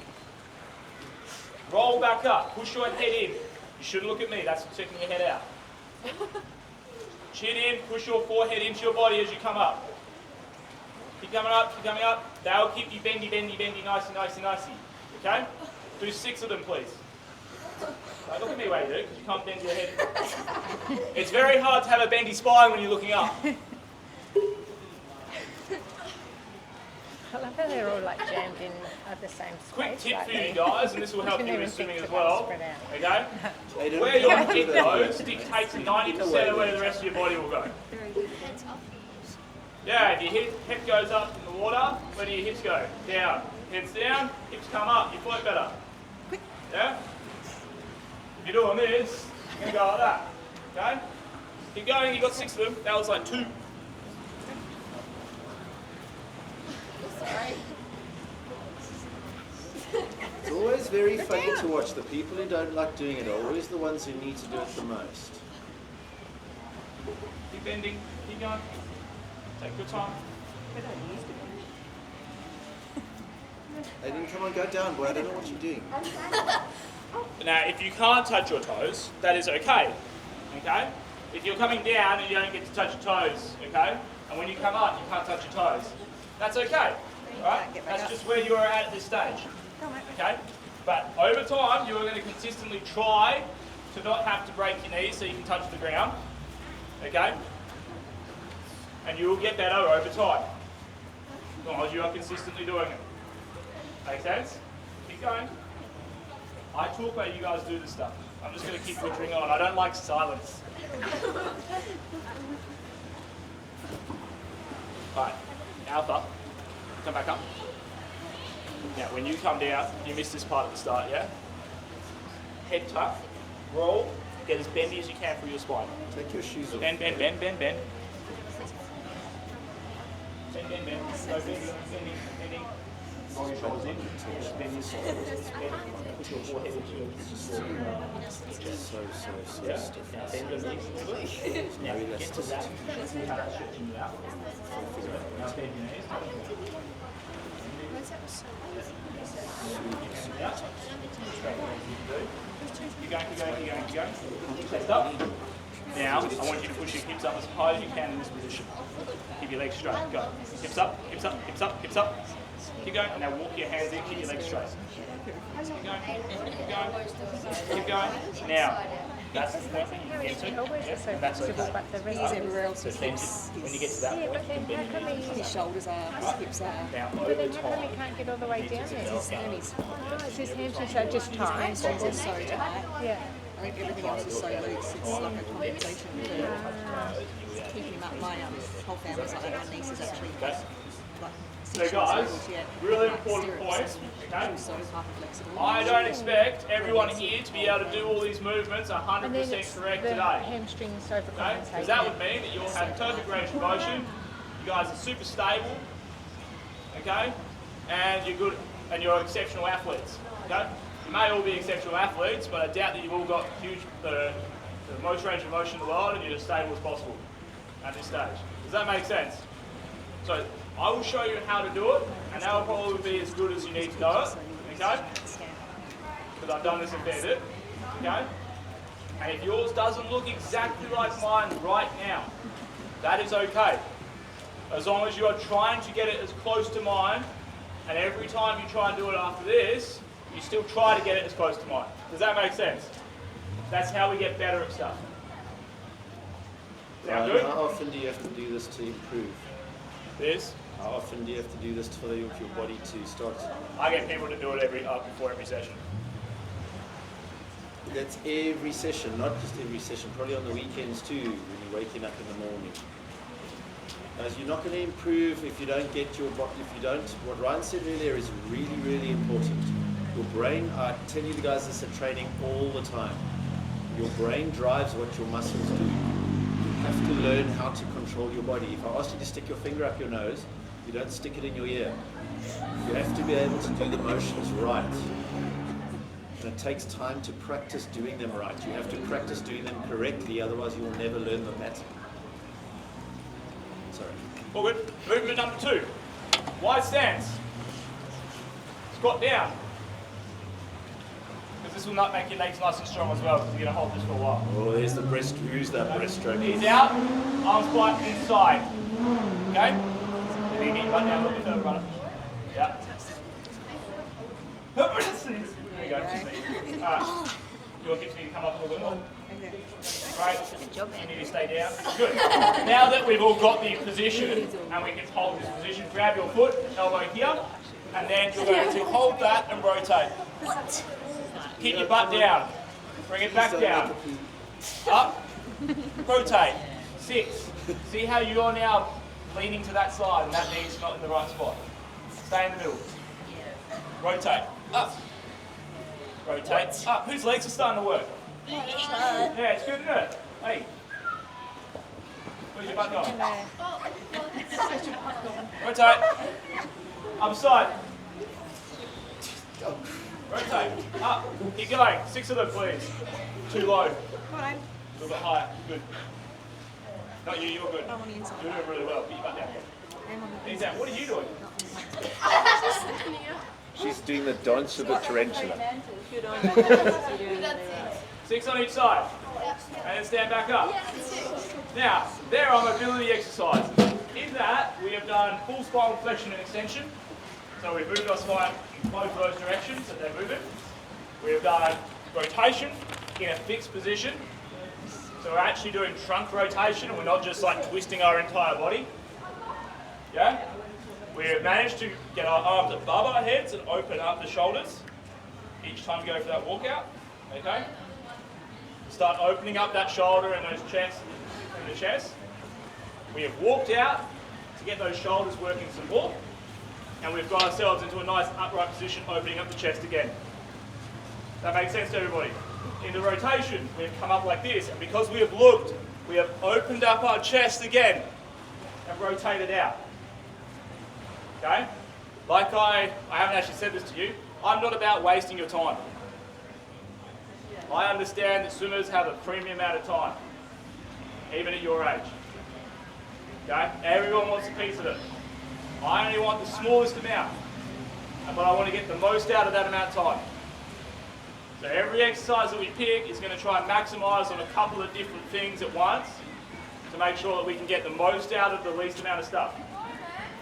Roll back up. Push your head in. You shouldn't look at me. That's sticking your head out. Chin in. Push your forehead into your body as you come up. Keep coming up. Keep coming up. That'll keep you bendy, bendy, bendy, nicey, nicey, nicey. Okay? Do 6 of them, please. Don't look at me while you do, because you can't bend your head. It's very hard to have a bendy spine when you're looking up. I love how they're all like jammed in at the same space. Quick tip like for you they- guys, and this will help Didn't you with even think swimming as to well. spread out. Okay? They don't Where your care head about goes that. dictates 90% of where the rest of your body will go. Yeah, if your head goes up in the water, where do your hips go? Down. Heads down, hips come up, you float better. Yeah? If you're doing this, you're going to go like that. Okay? Keep going, you got 6 of them. That was like 2. Sorry. It's always very funny to watch. The people who don't like doing it are always the ones who need to do it the most. Keep bending, keep going. Take your time. Aiden, come on, go down, boy. I don't know what you're doing. Now, if you can't touch your toes, that is okay. Okay? If you're coming down and you don't get to touch your toes, okay? And when you come up, you can't touch your toes. That's okay. Alright? That's just where you are at this stage. Okay? But over time, you are going to consistently try to not have to break your knees so you can touch the ground. Okay? And you will get better over time. As long as you are consistently doing it. Make sense? Keep going. I talk while you guys do this stuff. I'm just going to keep wittering on. I don't like silence. Alright, Alpha, come back up. Now, when you come down, you missed this part at the start, yeah? Head tuck, roll, get as bendy as you can through your spine. Take your shoes off. Bend, bend, bend, bend, bend. Bend, bend, bend. Go bending, bending, bending. roll your shoulders in, bend your put your forehead into your chest. So stiff. Now bend your knees a little bit. Now get to that. See how that's stretching you out. Now bend your knees. Keep going. Chest up. Now, I want you to push your hips up as high as you can in this position. Keep your legs straight. Go. Hips up. Keep going. Now walk your hands in, keep your legs straight. Keep going. Now, that's the point that you can get to. Yeah, that's okay. But the rest He's everywhere else. So then, when you get to that Yeah, point, but then how come His shoulders are, his hips are. now but over then how come time, he can't get all the way down there? His hammies. Oh, it's his hamstrings are just tight. Hamstrings are so tight. Yeah. I think everything else is so loose. It's like a compensation for keeping him up. My whole family's like that. My niece is actually like So 6 guys, years old yet. really Like important stirrups. point. Okay? So hyper flexible. I don't expect everyone here to be able to do all these movements And then 100% it's correct the today. hamstrings Okay? overcompensate. Because that would mean that you'll have perfect range of motion. You guys are super stable. Okay? And you're good, and you're exceptional athletes. Okay? You may all be exceptional athletes, but I doubt that you've all got the most range of motion in the world and you're as stable as possible at this stage. Does that make sense? So I will show you how to do it, and that will probably be as good as you need to know it. Okay? Because I've done this a fair bit. Okay? And if yours doesn't look exactly like mine right now, that is okay. As long as you are trying to get it as close to mine, and every time you try and do it after this, you still try to get it as close to mine. Does that make sense? That's how we get better at stuff. Sound good? How often do you have to do this to improve? This. How often do you have to do this for your body to start? I get people to do it before every session. That's every session, not just every session, probably on the weekends too, when you're waking up in the morning. Guys, you're not going to improve if you don't get your body, what Ryan said earlier is really, really important. Your brain, I tell you the guys this at training all the time, your brain drives what your muscles do. You have to learn how to control your body. If I ask you to stick your finger up your nose, you don't stick it in your ear. You have to be able to do the motions right. And it takes time to practice doing them right. You have to practice doing them correctly, otherwise you will never learn the pattern. Sorry. All good. Movement number 2. Wide stance. Squat down. Because this will not make your legs nice and strong as well, because you're going to hold this for a while. Oh, there's the breast. Who's that breaststroke? Knees out, arms quite inside. Okay? Then you get your butt down a little bit further, brother. Yeah. There you go. Alright. Your hips need to come up a little bit more. Great. You need to stay down. Good. Now that we've all got the position and we can hold this position, grab your foot, elbow here, and then you're going to hold that and rotate. Keep your butt down. Bring it back down. Up. Rotate. 6. See how you're now leaning to that side and that knee's not in the right spot. Stay in the middle. Rotate. Up. Rotate. Up. Whose legs are starting to work? Yeah, it's good, isn't it? Hey. Where's your butt going? Rotate. Other side. Rotate. Up. Keep going. 6 of them, please. Too low. A little bit higher. Good. Not you, you're good. You're doing really well. Keep your butt down. Knees down. What are you doing? She's doing the dance of the tarantula. Good on you. You're doing really well. 6 on each side. And then stand back up. Now, there are mobility exercises. In that, we have done full spinal flexion and extension. So we've moved our spine in both those directions that they're moving. We have done rotation in a fixed position. So we're actually doing trunk rotation and we're not just like twisting our entire body. Yeah? We have managed to get our arms above our heads and open up the shoulders each time we go for that walkout. Okay? Start opening up that shoulder and those chest and the chest. We have walked out to get those shoulders working some more. And we've got ourselves into a nice upright position, opening up the chest again. That makes sense to everybody. In the rotation, we've come up like this, and because we have looked, we have opened up our chest again and rotated out. Okay? like I haven't actually said this to you, I'm not about wasting your time. I understand that swimmers have a premium amount of time, even at your age. Okay? Everyone wants a piece of it. I only want the smallest amount, but I want to get the most out of that amount of time. So every exercise that we pick is going to try and maximise on a couple of different things at once to make sure that we can get the most out of the least amount of stuff.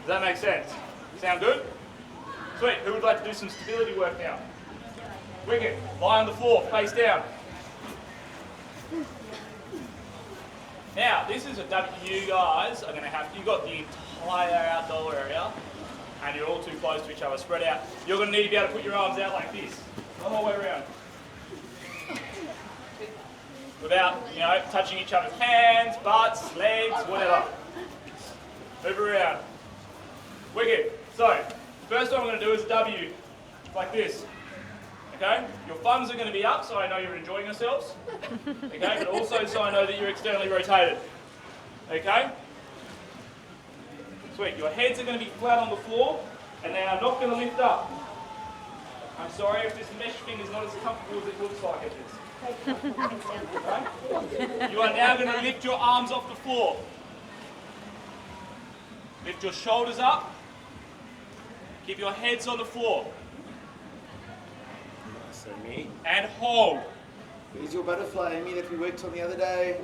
Does that make sense? Sound good? Sweet. Who would like to do some stability work now? Wicked. Lie on the floor, face down. Now, this is a W. You guys are going to have, you've got the entire outdoor area and you're all too close to each other, spread out. You're going to need to be able to put your arms out like this, the whole way around. Without, touching each other's hands, butts, legs, whatever. Move around. Wicked. So, first one I'm going to do is a W, like this. Okay? Your thumbs are going to be up so I know you're enjoying yourselves. Okay? But also so I know that you're externally rotated. Okay? Sweet. Your heads are going to be flat on the floor and they are not going to lift up. I'm sorry if this mesh thing is not as comfortable as it looks like it is. Okay? You are now going to lift your arms off the floor. Lift your shoulders up. Keep your heads on the floor. So me. And hold. Here's your butterfly, Amy, that we worked on the other day.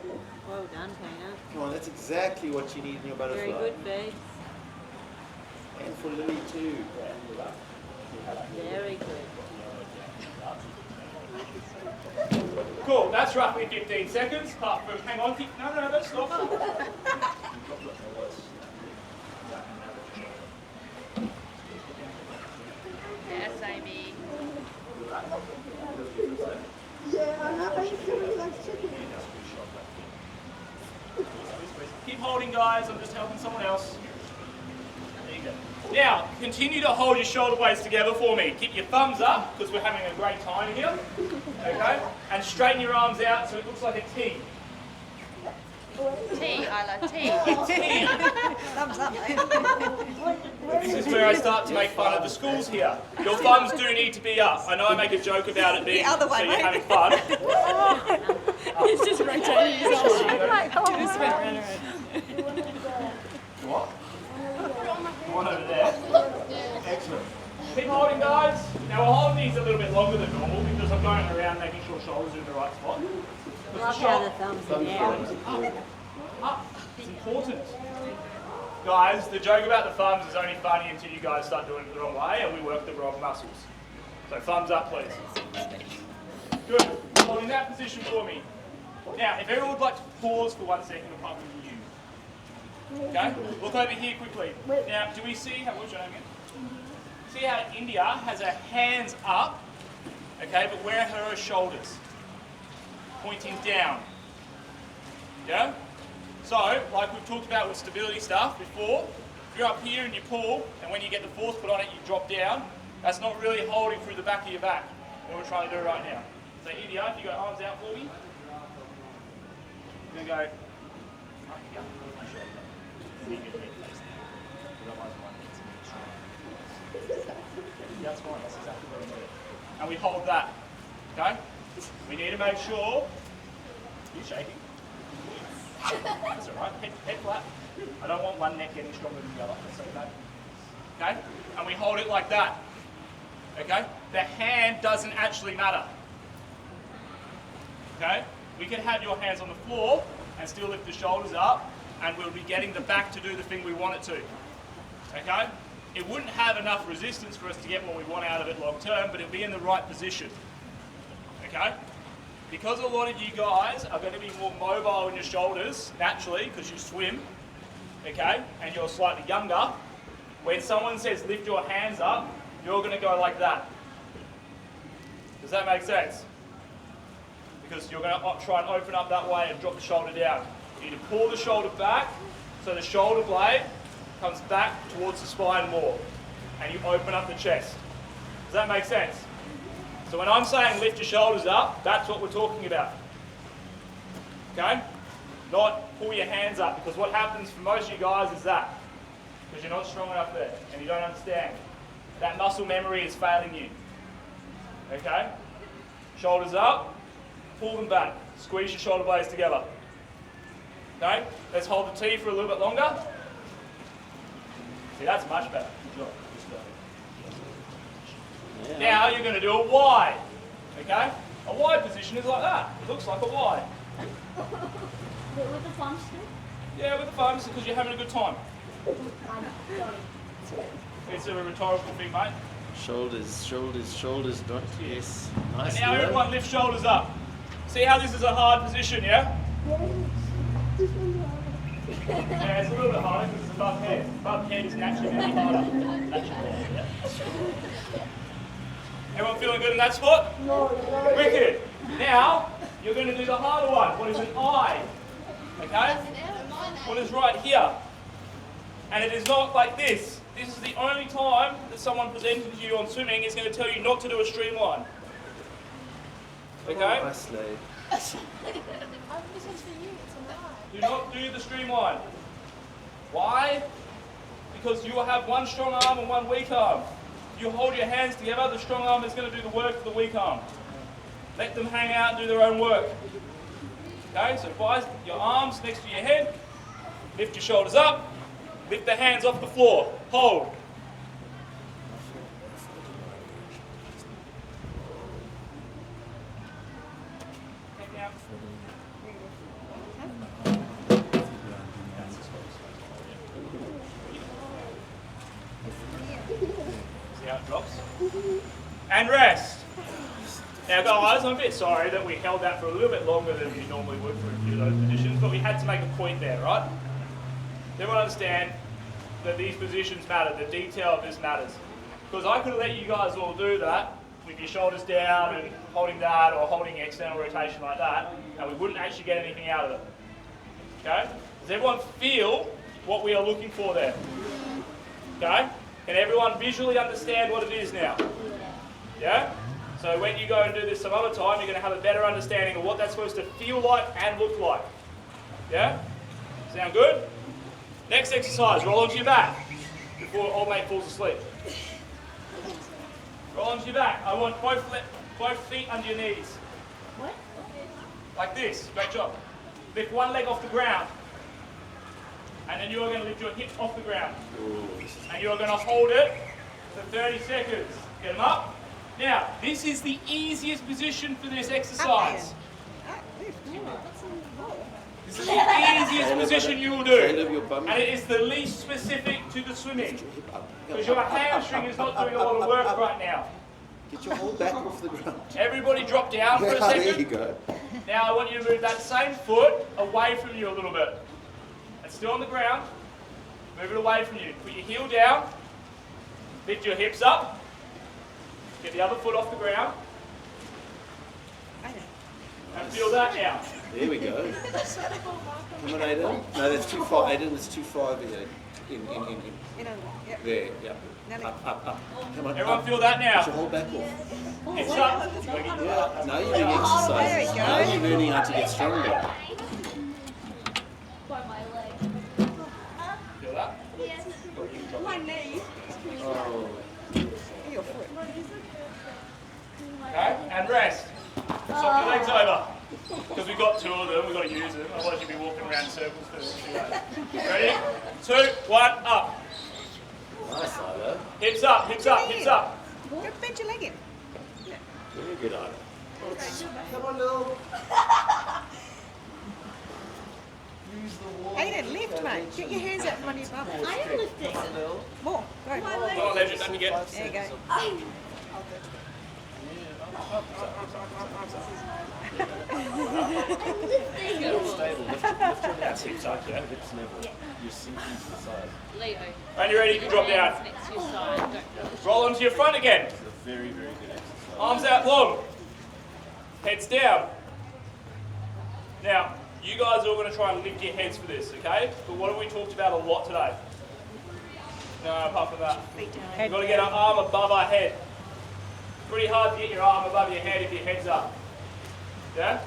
Well done, Kana. Come on, that's exactly what you need in your butterfly. Very good, Beads. And for Lily too. Very good. Cool, that's roughly 15 seconds. Apart from, hang on, no, don't stop. Yes, Amy. Keep holding, guys. I'm just helping someone else. There you go. Now, continue to hold your shoulder blades together for me. Keep your thumbs up, because we're having a great time here. Okay? And straighten your arms out so it looks like a T. T, I love T. Thumbs up, mate. This is where I start to make fun of the schools here. Your thumbs do need to be up. I know I make a joke about it being The other way, so you're mate. having fun. He's just rotating his arms. Just spin around. What? One over there. Excellent. Keep holding, guys. Now we're holding these a little bit longer than normal because I'm going around making sure shoulders are in the right spot. Love how the thumbs are down. Up. It's important. Guys, the joke about the thumbs is only funny until you guys start doing it the wrong way and we work the wrong muscles. So thumbs up, please. Good. Holding that position for me. Now, if everyone would like to pause for 1 second apart from you. Okay? Look over here quickly. Now, do we see how, what's your name again? See how India has her hands up, okay, but where are her shoulders? Pointing down. Yeah? So, like we've talked about with stability stuff before, if you're up here and you pull, and when you get the force put on it, you drop down, that's not really holding through the back of your back. What we're trying to do right now. So India, if you go arms out for me, you're going to go up here. Keep your head facing. Otherwise, one gets yeah, that's fine. That's exactly what we need. And we hold that. Okay? We need to make sure. You're shaking. That's alright. Head flat. I don't want one neck getting stronger than the other. That's okay. Okay? And we hold it like that. Okay? The hand doesn't actually matter. Okay? We can have your hands on the floor and still lift the shoulders up, and we'll be getting the back to do the thing we want it to. Okay? It wouldn't have enough resistance for us to get what we want out of it long term, but it'll be in the right position. Okay? Because a lot of you guys are going to be more mobile in your shoulders, naturally, because you swim, okay, and you're slightly younger, when someone says lift your hands up, you're going to go like that. Does that make sense? Because you're going to try and open up that way and drop the shoulder down. You need to pull the shoulder back so the shoulder blade comes back towards the spine more, and you open up the chest. Does that make sense? So when I'm saying lift your shoulders up, that's what we're talking about. Okay? Not pull your hands up, because what happens for most of you guys is that. Because you're not strong enough there, and you don't understand. that muscle memory is failing you. Okay? Shoulders up, pull them back. Squeeze your shoulder blades together. Okay? Let's hold the T for a little bit longer. See, that's much better. Good job. Yeah. Now you're going to do a Y. Okay? A Y position is like that. It looks like a Y. With the thumb stick? Yeah, with the thumbs because you're having a good time. I don't. It's a rhetorical thing, mate. Shoulders, not yes. Nice. And now Leo. everyone lift shoulders up. See how this is a hard position, yeah? Yeah, it's a little bit harder because it's above head. Above head is naturally going to be harder. Naturally, yeah. Everyone feeling good in that spot? No. Wicked. Now, you're going to do the harder one. What is an I? Okay? What is right here? And it is not like this. This is the only time that someone presenting to you on swimming is going to tell you not to do a streamline. Okay? Nice, Leo. This one's for you, it's a lie. Do not do the streamline. Why? Because you will have one strong arm and one weak arm. If you hold your hands together, the strong arm is going to do the work for the weak arm. Let them hang out and do their own work. Okay, so advise your arms next to your head, lift your shoulders up, lift the hands off the floor, hold. Take down. See how it drops? And rest. Now guys, I'm a bit sorry that we held that for a little bit longer than we normally would for a few of those positions, but we had to make a point there, right? Everyone understand that these positions matter, the detail of this matters. Because I could have let you guys all do that with your shoulders down and holding that or holding external rotation like that, and we wouldn't actually get anything out of it. Okay? Does everyone feel what we are looking for there? Okay? Can everyone visually understand what it is now? Yeah? So when you go and do this some other time, you're going to have a better understanding of what that's supposed to feel like and look like. Yeah? Sound good? Next exercise, roll onto your back before old mate falls asleep. Roll onto your back. I want both feet under your knees. What? Like this. Great job. Lift one leg off the ground. And then you are going to lift your hip off the ground. And you are going to hold it for 30 seconds. Get them up. Now, this is the easiest position for this exercise. This is the easiest position you will do. And it is the least specific to the swimming. Because your hamstring is not doing a lot of work right now. Get your whole back off the ground. Everybody drop down for a There you second. go. Now I want you to move that same foot away from you a little bit. It's still on the ground. Move it away from you. Put your heel down. Lift your hips up. Get the other foot off the ground. And feel that now. There we go. Come on, Aiden. No, that's too far. Aiden, it's too far over here. In. Yep. There, yeah. Up. Come on. Everyone up. feel that Get your now. whole back off. Hips up. Yeah, now you're doing exercises. There we go. Now you're learning how to get stronger. By my leg. Feel that? Yes. My knee. Oh. Your foot. Okay, and rest. Swap your legs over. Because we've got two of them, we've got to use them. Otherwise you'll be walking around in circles for the 2 days. Ready? 2, 1, up. Nice, Ida. Hips up, hips up, hips up. Go bend your leg in. Very good, Ida. Come on, Lil. Aiden, lift, mate. Get your hands out from under your bum. I am lifting. More. Go. Come on, Legend, let me get. There you go. That's hips up, yeah. Hips level. You're sinking to the side. Leo. And you're ready, you can drop down. Next to your side. Don't Roll onto your front again. It's a very, very good exercise. Arms out long. Heads down. Now, you guys are all going to try and lift your heads for this, okay? But what have we talked about a lot today? No, apart from that. We've got to get our arm above our head. Pretty hard to get your arm above your head if your head's up. Yeah?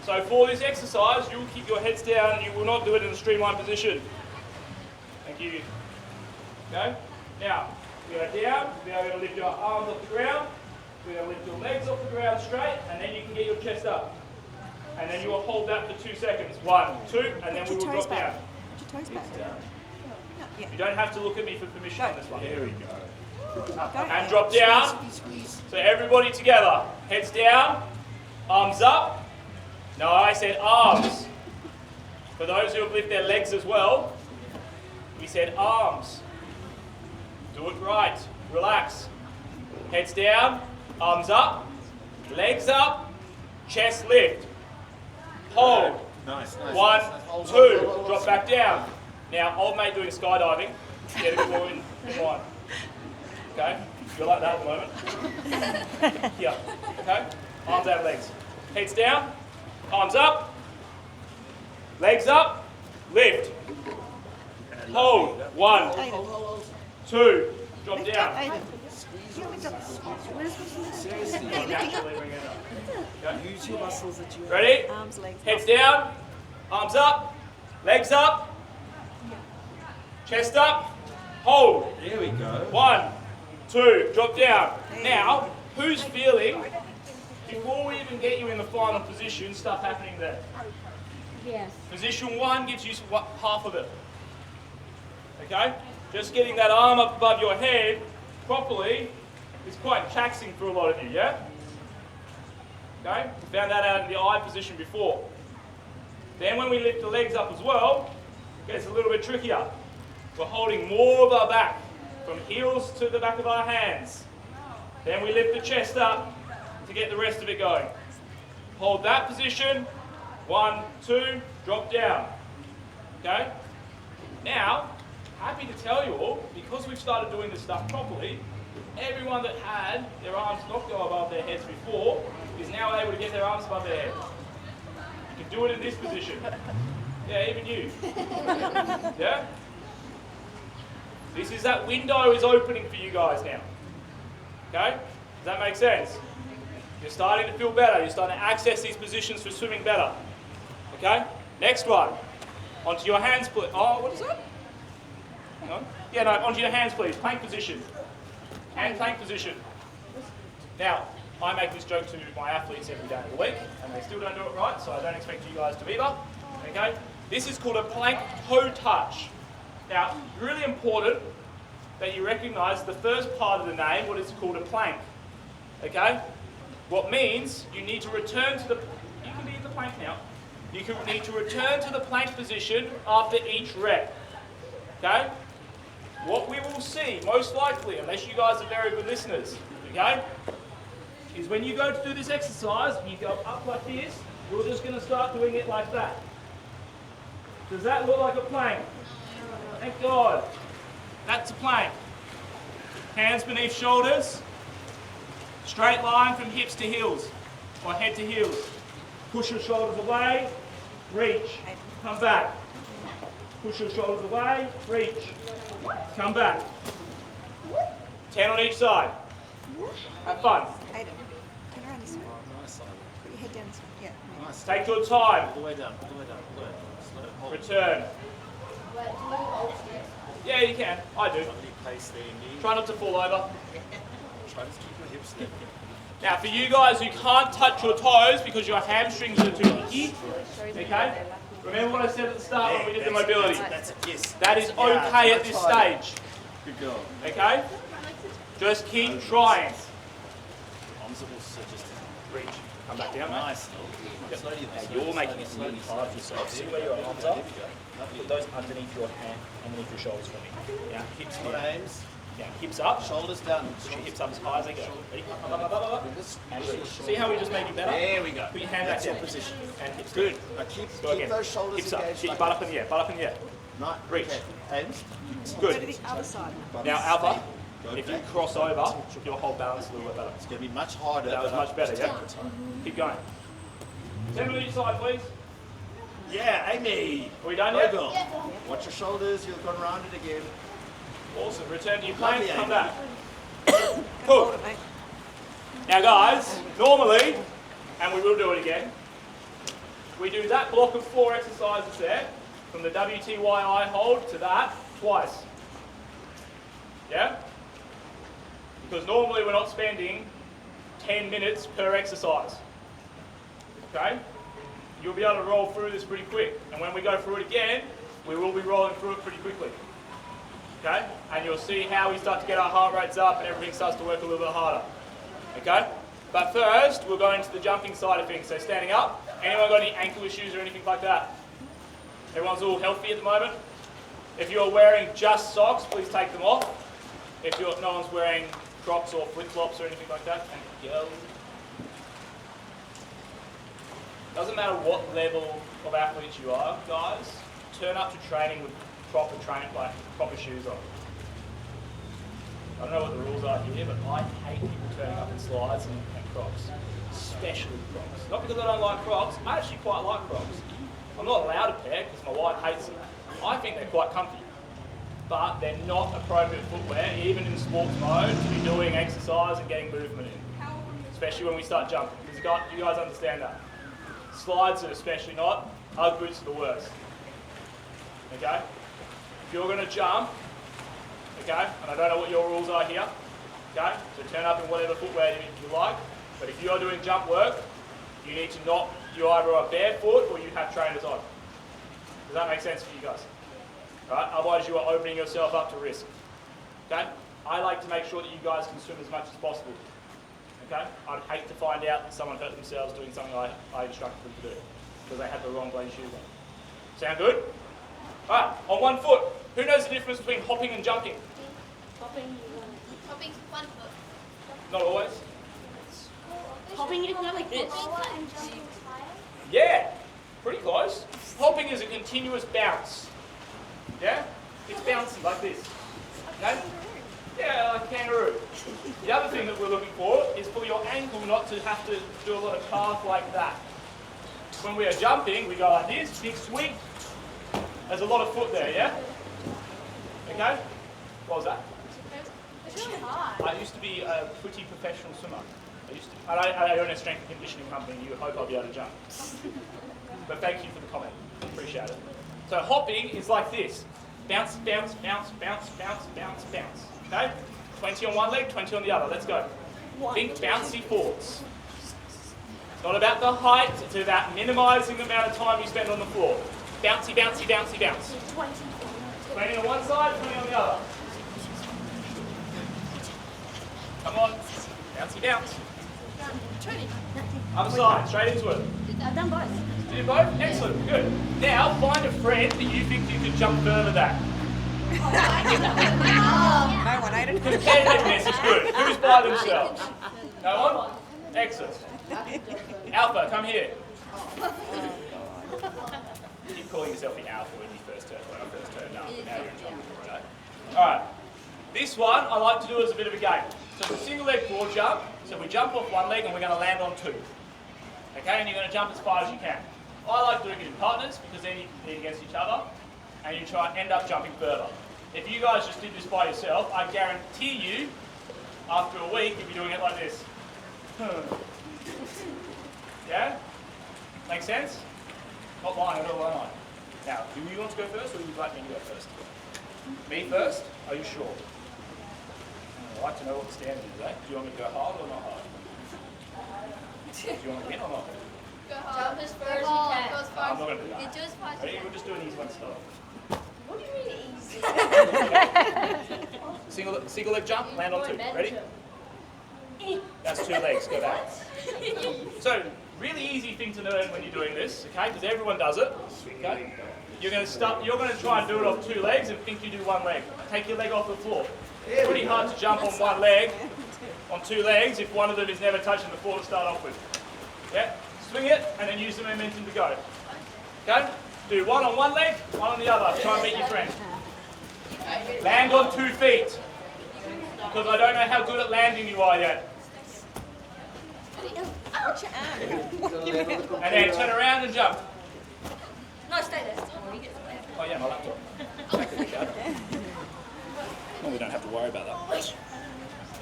So for this exercise, you will keep your heads down and you will not do it in a streamlined position. Thank you. Okay? Now, Go down. Now you're going to lift your arms off the ground. You're going to lift your legs off the ground straight, and then you can get your chest up. And then you will hold that for 2 seconds. 1, 2, and then we will drop down. Put your toes back. Yeah. You don't have to look at me for permission on this one. There we go. And drop down. So everybody together. Heads down. Arms up. No, I said arms. For those who have lifted their legs as well, we said arms. Do it right. Relax. Heads down. Arms up. Legs up. Chest lift. Hold. Nice. 1, 2. Drop back down. Now, old mate doing skydiving. Get a bit more in line. Okay? You're like that at the moment. Here. Okay? Arms out, legs. Heads down. Arms up. Legs up. Lift. Hold. 1, 2. Drop down. Aiden. Okay. Use your muscles that you have. Ready? Arms, legs. Heads down. Arms up. Legs up. Chest up. Hold. There we go. 1, 2, drop down. Now, who's feeling, before we even get you in the final position, stuff happening there? Yes. Position 1 gives you half of it. Okay? Just getting that arm up above your head properly is quite taxing for a lot of you, yeah? Okay? We found that out in the eye position before. Then when we lift the legs up as well, it gets a little bit trickier. We're holding more of our back, from heels to the back of our hands. Then we lift the chest up to get the rest of it going. Hold that position. 1, 2, drop down. Okay? Now, happy to tell you all, because we've started doing this stuff properly, everyone that had their arms not go above their heads before is now able to get their arms above their head. You can do it in this position. Yeah, even you. Yeah? This is that window is opening for you guys now. Okay? Does that make sense? You're starting to feel better. You're starting to access these positions for swimming better. Okay? Next one. Onto your hands, please. Oh, what is that? Hang on. Yeah, no, onto your hands, please. Plank position. Hand plank position. Now, I make this joke to my athletes every day of the week, and they still don't do it right, so I don't expect you guys to either. Okay? This is called a plank toe touch. Now, really important that you recognise the first part of the name, what is called a plank. Okay? What means you need to return to the... You can be in the plank now. You need to return to the plank position after each rep. Okay? What we will see, most likely, unless you guys are very good listeners, okay, is when you go to do this exercise, you go up like this, you're just going to start doing it like that. Does that look like a plank? Thank God. That's a plank. Hands beneath shoulders. Straight line from hips to heels, or head to heels. Push your shoulders away, reach, come back. Push your shoulders away, reach, come back. 10 on each side. Have fun. Aiden, turn around this way. Put your head down this way. Yeah. Take your time. All the way down, all the way down, all the way down. Slow, hold. Return. Yeah, you can. I do. Lovely pace there, knee. Try not to fall over. Try to keep your hips lifted. Now, for you guys who can't touch your toes because your hamstrings are too icky, okay? Remember what I said at the start when we did the mobility? That's it, yes. That is okay at this stage, Good girl. okay? Just keep trying. Arms are also just Reach. Come back down, mate. nice. Slowly, You're making it really hard for yourself. See where your arms are? Put those underneath your hand, underneath your shoulders for me. Yeah, hips Got down. aims, Yeah, hips up. shoulders down. Push your hips up as high as they go. Ready? Up. And reach. See how we just made you better? There we go. Put your hand back That's your down. position. And hips Good. down. Now keep Go again. those shoulders Hips up. engaged. Get your like butt up in the air. Butt up in the air. Right. Reach. Okay. Aims. Go to Good. the other side. Now, Alpha, Go if you back. cross over, you'll hold balance a little bit better. It's going to be much harder. That was but much better, just yeah? take your time. Keep going. 10 on each side, please. Yeah, Amy. Are we done Go yet? girl. Watch your shoulders. You've gone round it again. Awesome. Return to your plank. Lovely, Come Amy. back. Hold Cool. it, mate. Now, guys, normally, and we will do it again, we do that block of 4 exercises there, from the WTYI hold to that, twice. Yeah? because normally we're not spending 10 minutes per exercise. Okay? You'll be able to roll through this pretty quick. And when we go through it again, we will be rolling through it pretty quickly. Okay? And you'll see how we start to get our heart rates up and everything starts to work a little bit harder. Okay? But first, we'll go into the jumping side of things. So standing up. Anyone got any ankle issues or anything like that? Everyone's all healthy at the moment? If you're wearing just socks, please take them off. If no one's wearing Crocs or flip-flops or anything like that, thank you, girls. Doesn't matter what level of athletes you are, guys, turn up to training with proper shoes on. I don't know what the rules are here, but I hate people turning up in slides and Crocs, especially Crocs. Not because I don't like Crocs, I actually quite like Crocs. I'm not allowed a pair because my wife hates them. I think they're quite comfy, but they're not appropriate footwear, even in sports mode, to be doing exercise and getting movement in, especially when we start jumping. Because you guys understand that. Slides are especially not. Ugg boots are the worst. Okay? If you're going to jump, okay, and I don't know what your rules are here, okay, so turn up in whatever footwear you like, but if you are doing jump work, you need to not, you either are barefoot or you have trainers on. Does that make sense for you guys? Right? Otherwise you are opening yourself up to risk. Okay? I like to make sure that you guys can swim as much as possible. Okay? I'd hate to find out that someone hurt themselves doing something I instructed them to do because they had the wrong bloody shoes on. Sound good? Alright, on one foot. Who knows the difference between hopping and jumping? Hopping's 1 foot. Not always. Hopping you can go like this. And jumping is higher? Yeah, pretty close. Hopping is a continuous bounce. Yeah? It's bouncing like this. Okay? Yeah, like a kangaroo. The other thing that we're looking for is for your ankle not to have to do a lot of path like that. When we are jumping, we go like this, big swing. There's a lot of foot there, yeah? Okay? What was that? It's really hard. I used to be a pretty professional swimmer. I own a strength and conditioning company, and you hope I'll be able to jump. But thank you for the comment. Appreciate it. So hopping is like this. Bounce, bounce, bounce, bounce, bounce, bounce, bounce. Okay? 20 on one leg, 20 on the other. Let's go. Think bouncy forwards. It's not about the height, it's about minimising the amount of time you spend on the floor. Bouncy, bouncy, bouncy, bounce. 20 on one side, 20 on the other. Come on. Bouncy, bounce. Other side, straight into it. I've done both. Did you both? Excellent, good. Now, find a friend that you think you can jump further than. No one, Aiden. Competitiveness is good. Who's by themselves? No one? Excellent. Alpha, come here. You keep calling yourself the Alpha when I first turned up. Now you're in trouble, right? Alright. This one I like to do as a bit of a game. So it's a single leg floor jump. So we jump off one leg and we're going to land on two. Okay, and you're going to jump as far as you can. I like doing it in partners because then you compete against each other and you try and end up jumping further. If you guys just did this by yourself, I guarantee you, after a week, you'll be doing it like this. Yeah? Make sense? Not lying at all, am I? Now, do you want to go first or would you like me to go first? Me first? Are you sure? I'd like to know what the standard is, eh? Do you want me to go hard or not hard? Do you want to win or not? Go hard. Jump as far as you can. Go as far I'm not going to do that. do as far as you Ready? can. We'll just do an easy one to start off. What do you mean easy? Single leg jump, land on two. Ready? That's two legs, go back. So, really easy thing to learn when you're doing this, okay? Because everyone does it. Okay? You're going to try and do it off two legs and think you do one leg. Take your leg off the floor. It's pretty hard to jump on one leg, on two legs, if one of them is never touching the floor to start off with. Yeah? Swing it and then use the momentum to go. Okay? Do one on one leg, one on the other. Try and beat your friend. Land on 2 feet. Because I don't know how good at landing you are yet. Watch your arm. And then turn around and jump. No, stay there. Oh yeah, my laptop. Well, we don't have to worry about that.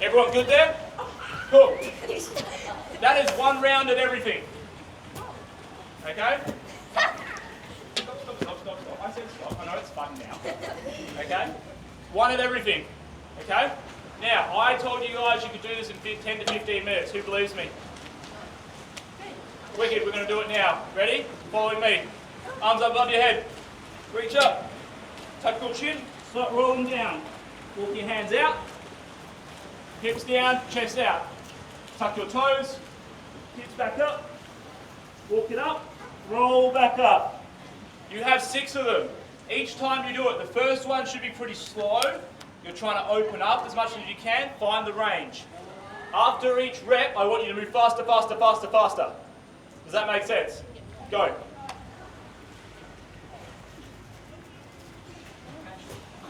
Everyone good there? Cool. That is one round at everything. Okay? Stop. I said stop. I know it's fun now. Okay? One at everything. Okay? Now, I told you guys you could do this in 10 to 15 minutes. Who believes me? Wicked, we're going to do it now. Ready? Following me. Arms up above your head. Reach up. Tuck your chin. Start rolling down. Walk your hands out. Hips down, chest out. Tuck your toes. Hips back up. Walk it up. Roll back up. You have 6 of them. Each time you do it, the first one should be pretty slow. You're trying to open up as much as you can. Find the range. After each rep, I want you to move faster, faster, faster, faster. Does that make sense? Go.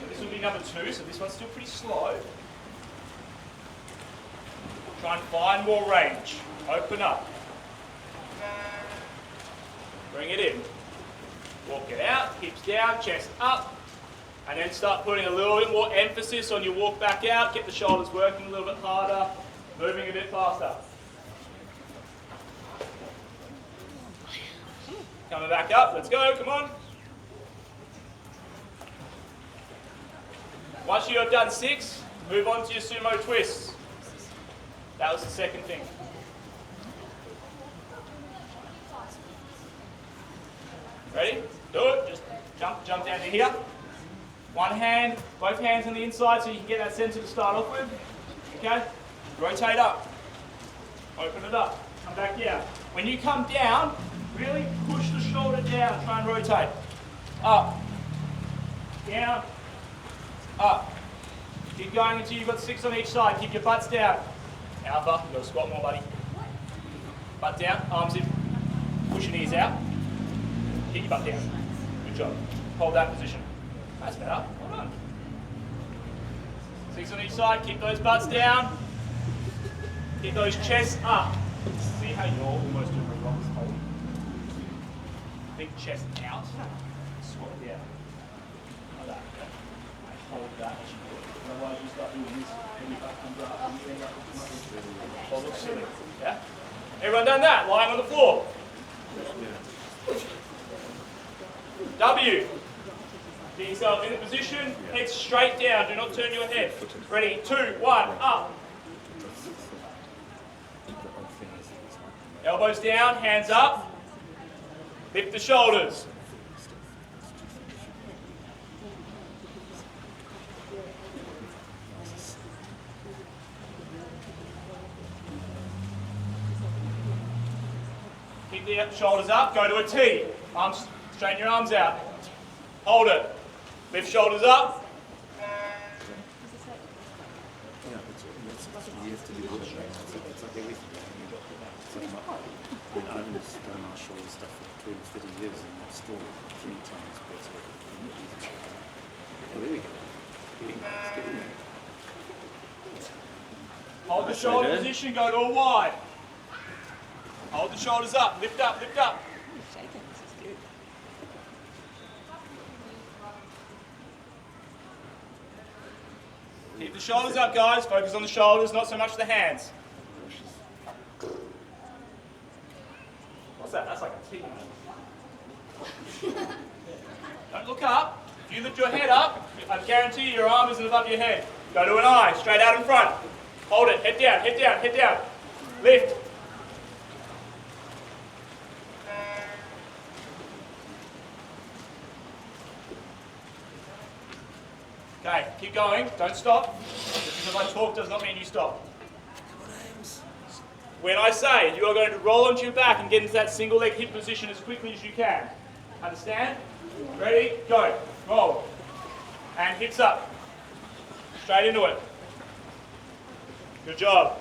This will be number 2, so this one's still pretty slow. Try and find more range. Open up. Bring it in. Walk it out, hips down, chest up. And then start putting a little bit more emphasis on your walk back out. Get the shoulders working a little bit harder. Moving a bit faster. Coming back up. Let's go. Come on. Once you have done 6, move on to your sumo twists. That was the second thing. Ready? Do it. Just jump down to here. One hand, both hands on the inside so you can get that center to start off with. Okay? Rotate up. Open it up. Come back down. When you come down, really push the shoulder down. Try and rotate. Up. Down. Up. Keep going until you've got 6 on each side. Keep your butts down. Alpha, you've got to squat more, buddy. Butt down, arms in. Push your knees out. Get your butt down. Good job. Hold that position. That's better. Well done. 6 on each side. Keep those butts down. Keep those chests up. See how you're almost doing the rocks holding. Big chest out. Squat down. Like that. Hold that as you do it. Otherwise you start doing this and your butt comes up and you end up looking look silly. Yeah? Everyone done that? Lying on the floor. W. Get yourself in a position, head straight down, do not turn your head. Ready, 2, 1, up. Elbows down, hands up. Lift the shoulders. Keep the shoulders up, go to a T. Arms, straighten your arms out. Hold it. Lift shoulders up. Hold the shoulder position, go to a wide. Hold the shoulders up, lift up, lift up. Keep the shoulders up, guys. Focus on the shoulders, not so much the hands. What's that? That's like a T. Don't look up. If you lift your head up, I guarantee your arm isn't above your head. Go to an eye, straight out in front. Hold it, head down, head down, head down. Lift. Okay, keep going, don't stop. Just because I talk does not mean you stop. When I say, you are going to roll onto your back and get into that single leg hip position as quickly as you can. Understand? Ready? Go. Roll. And hips up. Straight into it. Good job.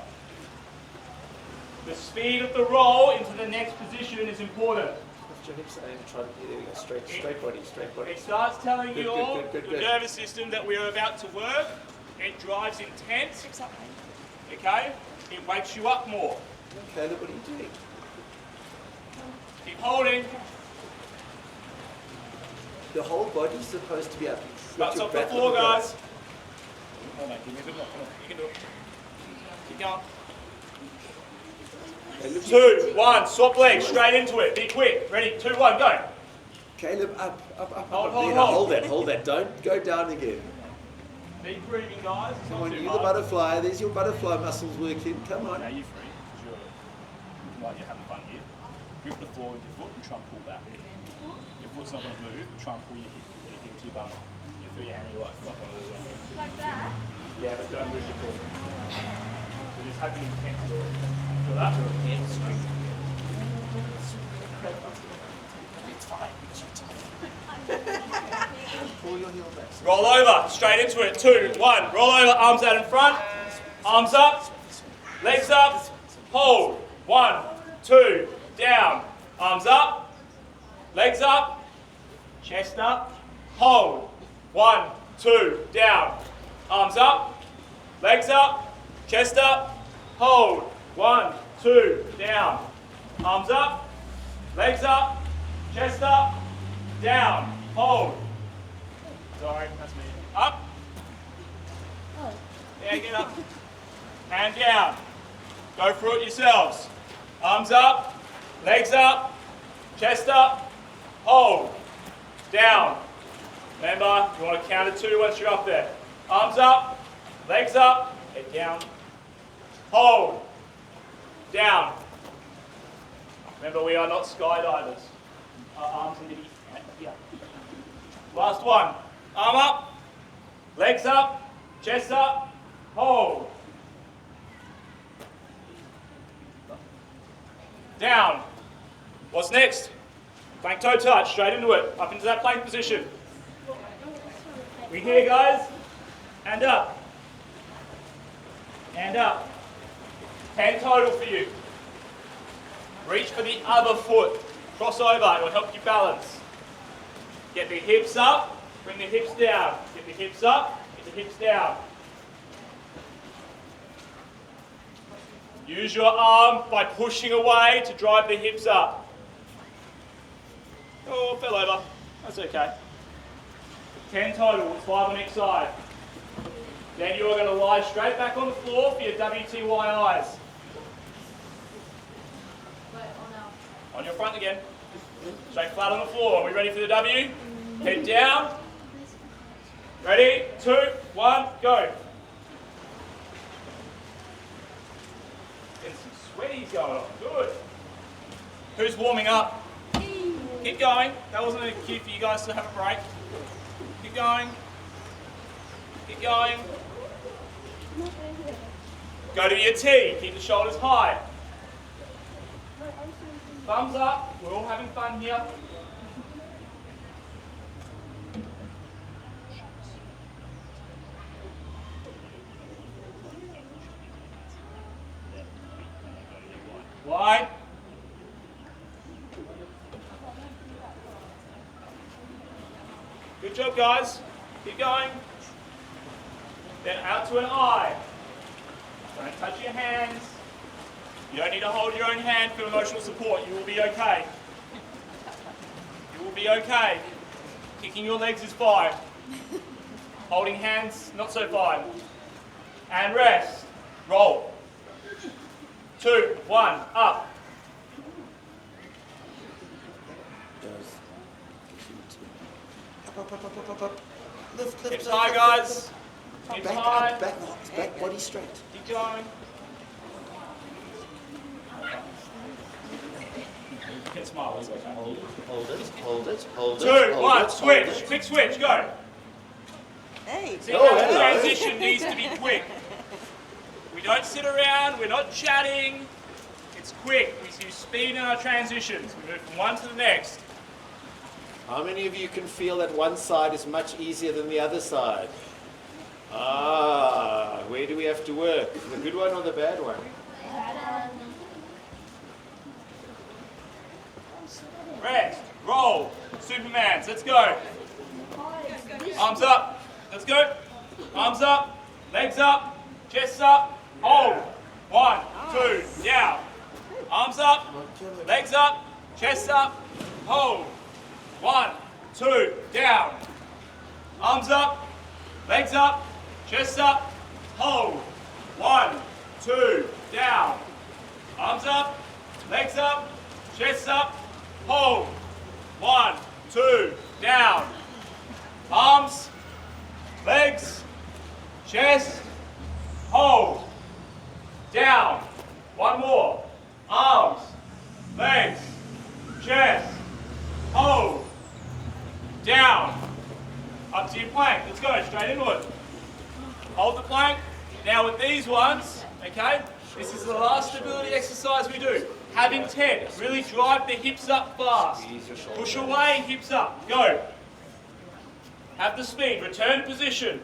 The speed of the roll into the next position is important. Lift your hips and try to there we go. Straight body, straight body. It starts telling you all, good. the nervous system that we are about to work. It drives intent. Okay? It wakes you up more. Okay, look what are you doing? Keep holding. The whole body's supposed to be up. Butts off the floor, guys. Oh, mate, give me a bit more. Come on, you can do it. Keep going. 2, 1, swap legs, straight into it. Be quick. Ready? 2, 1, go. Caleb, up. Hold, Hold that. Don't go down again. Be breathing, guys. Come on, you the butterfly. There's your butterfly muscles working. Come on. Now you're free, because you're like you're having fun here. Grip the floor with your foot and try and pull back. Your foot's not going to move, try and pull your hip to your bum. You throw your hand in your life, like one of those. Like that? Yeah, but don't lose your foot. So just have the intent to feel that. It's fine. Pull your heel back. Roll over, straight into it. 2, 1. Roll over, arms out in front. Arms up. Legs up. Hold. 1, 2. Down. Arms up. Legs up. Chest up. Hold. 1, 2. Down. Arms up. Legs up. Chest up. Hold. 1, 2. Down. Arms up. Legs up. Chest up. Down. Hold. Sorry, that's me. Up. Yeah, get up. And down. Go through it yourselves. Arms up. Legs up. Chest up. Hold. Down. Remember, you want to count to 2 once you're up there. Arms up. Legs up. Head down. Hold. Down. Remember, we are not skydivers. Our arms need to be here. Last one. Arm up. Legs up. Chest up. Hold. Down. What's next? Plank toe touch. Straight into it. Up into that plank position. We here, guys. And up. And up. 10 total for you. Reach for the other foot. Cross over. It will help you balance. Get the hips up. Bring the hips down. Get the hips up. Get the hips down. Use your arm by pushing away to drive the hips up. Oh, fell over. That's okay. 10 total. It's 5 on each side. Then you're going to lie straight back on the floor for your WTYIs. On your front again. Straight flat on the floor. Are we ready for the W? Head down. Ready? 2, 1, go. Getting some sweaties going on. Good. Who's warming up? Keep going. That wasn't a cue for you guys to have a break. Keep going. Keep going. Go to your T. Keep the shoulders high. Thumbs up. We're all having fun here. Wide. Good job, guys. Keep going. Then out to an I. Don't touch your hands. You don't need to hold your own hand for emotional support. You will be okay. You will be okay. Kicking your legs is fine. Holding hands, not so fine. And rest. Roll. 2, 1, up. Up. Lift, Hips high, guys. Hips back high. up, back body straight. Keep going. Get smile. Let's go. Hold it. 2, 1, switch. Quick switch, go. Hey. See, that transition needs to be quick. We don't sit around, we're not chatting. It's quick. We use speed in our transitions. We move from one to the next. How many of you can feel that one side is much easier than the other side? Ah, where do we have to work? The good one or the bad one? Rest, roll, Supermans, let's go. Arms up, let's go. Arms up, legs up, chest up, hold. 1, 2, down. Arms up, legs up, chest up, hold. 1, 2, down. Arms up, legs up, chest up, hold. 1, 2, down. Arms up, legs up, chest up, hold. 1, 2, down. Arms, legs, chest, hold, down, one more, arms, legs, chest, hold, down, up to your plank. Let's go, straight into it. Hold the plank. Now with these ones, okay, this is the last stability exercise we do. Have intent, really drive the hips up fast. Push away, hips up, go. Have the speed, return to position.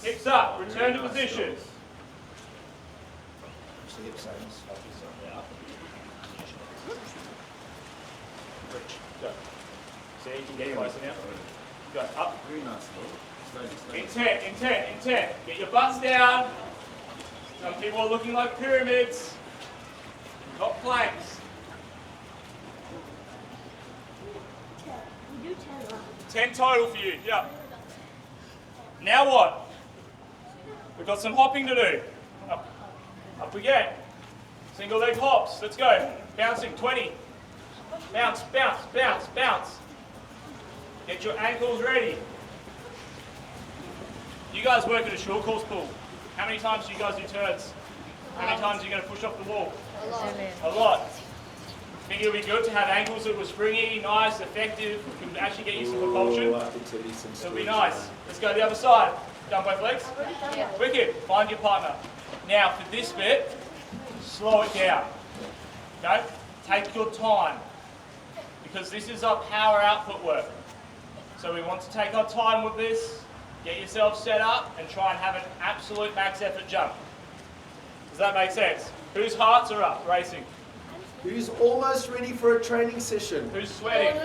Hips up, return to position. Go. See, you can get closer now. Go, up. Intent, intent, intent. Get your butts down. Some people are looking like pyramids, not planks. 10 total for you, yeah. Now what? We've got some hopping to do. Up again. Single leg hops, let's go. Bouncing, 20. Bounce, bounce, bounce, bounce. Get your ankles ready. You guys work at a short course pool. How many times do you guys do turns? How many times are you going to push off the wall? A lot. I think it would be good to have ankles that were springy, nice, effective, can actually get you some propulsion. It'll be nice. Let's go to the other side. Down both legs? Yeah. Wicked. Find your partner. Now for this bit, slow it down. Okay? Take your time. Because this is our power output work. So we want to take our time with this, get yourself set up, and try and have an absolute max effort jump. Does that make sense? Whose hearts are up, racing? Who's almost ready for a training session? Who's sweating?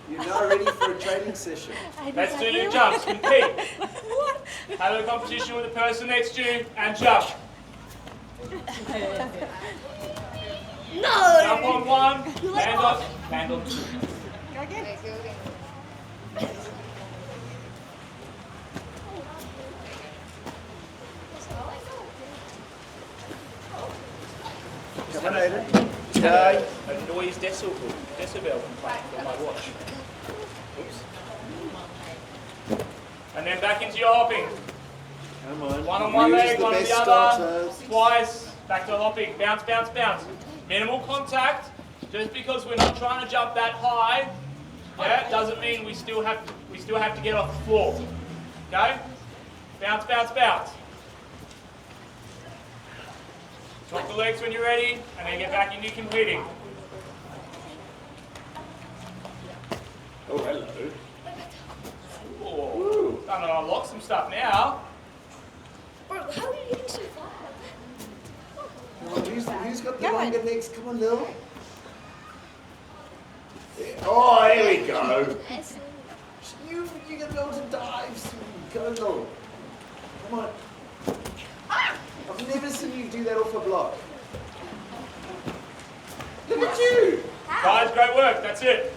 You're now ready for a training session. Let's do your jumps, compete. Have a competition with the person next to you and jump. No! Jump on one, land on two. Go again. Come on, Aiden. Okay. A noise decibel complaint on my watch. Oops. And then back into your hopping. Come on. One on one Use leg, the one on best the other. starters. Twice. Back to hopping. Bounce, bounce, bounce. Minimal contact. Just because we're not trying to jump that high, yeah, doesn't mean we still have to get off the floor. Okay? Bounce, bounce, bounce. Drop the legs when you're ready, and then get back into competing. Oh, hello. Oh, starting to unlock some stuff now. Bro, how are you getting so far? Come on, who's got the longer legs? Come on, Lil. Oh, here we go. You're going to be able to dive. Go, Lil. Come on. I've never seen you do that off a block. Look at you. Guys, great work. That's it.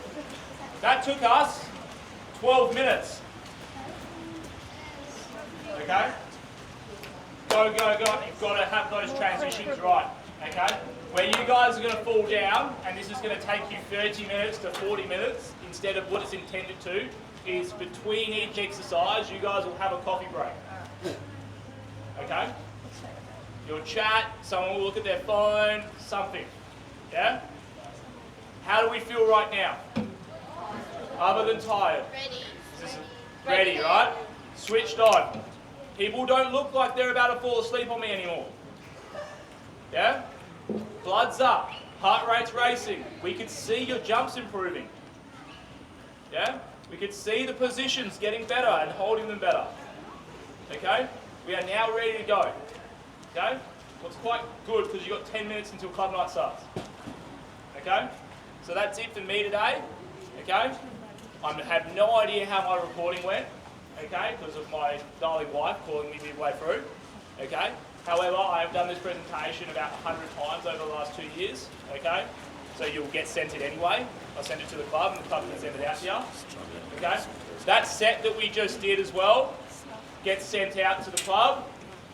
That took us 12 minutes. Okay? Go, go, go. You've got to have those transitions right. Okay? Where you guys are going to fall down, and this is going to take you 30 minutes to 40 minutes instead of what it's intended to, is between each exercise, you guys will have a coffee break. Okay? You'll chat, someone will look at their phone, something. Yeah? How do we feel right now? Other than tired? Ready, right? Switched on. People don't look like they're about to fall asleep on me anymore. Yeah? Blood's up. Heart rate's racing. We can see your jumps improving. Yeah? We can see the positions getting better and holding them better. Okay? We are now ready to go. Okay? Well, it's quite good because you've got 10 minutes until club night starts. Okay? So that's it for me today. Okay? I have no idea how my recording went. Okay? Because of my darling wife calling me midway through. Okay? However, I have done this presentation about 100 times over the last 2 years. Okay? So you'll get sent it anyway. I'll send it to the club and the club can send it out to you. Okay? That set that we just did as well gets sent out to the club.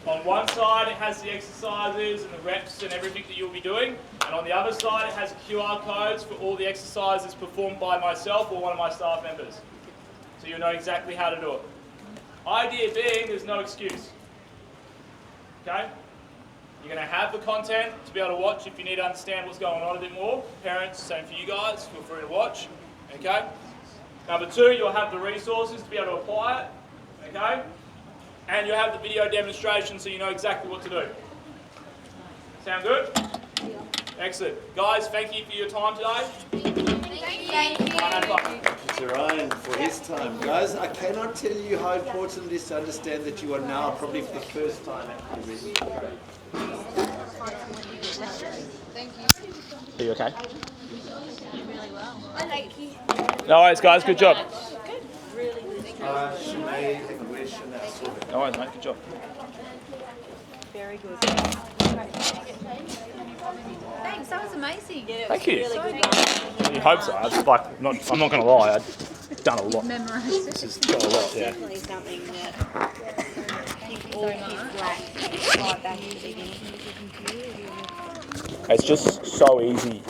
On one side, it has the exercises and the reps and everything that you'll be doing. And on the other side, it has QR codes for all the exercises performed by myself or one of my staff members. So you'll know exactly how to do it. Idea being, there's no excuse. Okay? You're going to have the content to be able to watch if you need to understand what's going on a bit more. Parents, same for you guys, feel free to watch. Okay? Number 2, you'll have the resources to be able to apply it. Okay? And you'll have the video demonstration so you know exactly what to do. Sound good? Excellent. Guys, thank you for your time today. Thank you. To Ryan for his time. Guys, I cannot tell you how important it is to understand that you are now probably for the first time actually ready to train. Are you okay? I like you. No worries, guys. Good job. Sinead, English, and that sort of. No worries, mate. Good job. Very good. Thanks, that was amazing. Yeah, Thank you. really good. You hope so. I'm not going to lie. I've done a lot. Memorised This has got a lot, yeah. Definitely something that I think all kids lack right back in the beginning. It's just so easy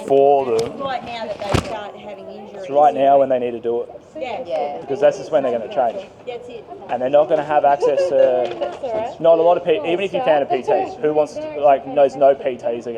for them. Right now that they start having injuries. It's right now when they need to do it. Yeah. Because that's just when they're going to change. That's it. And they're not going to have access to, not a lot of, even if you found a PT, who wants to, like, knows no PTs are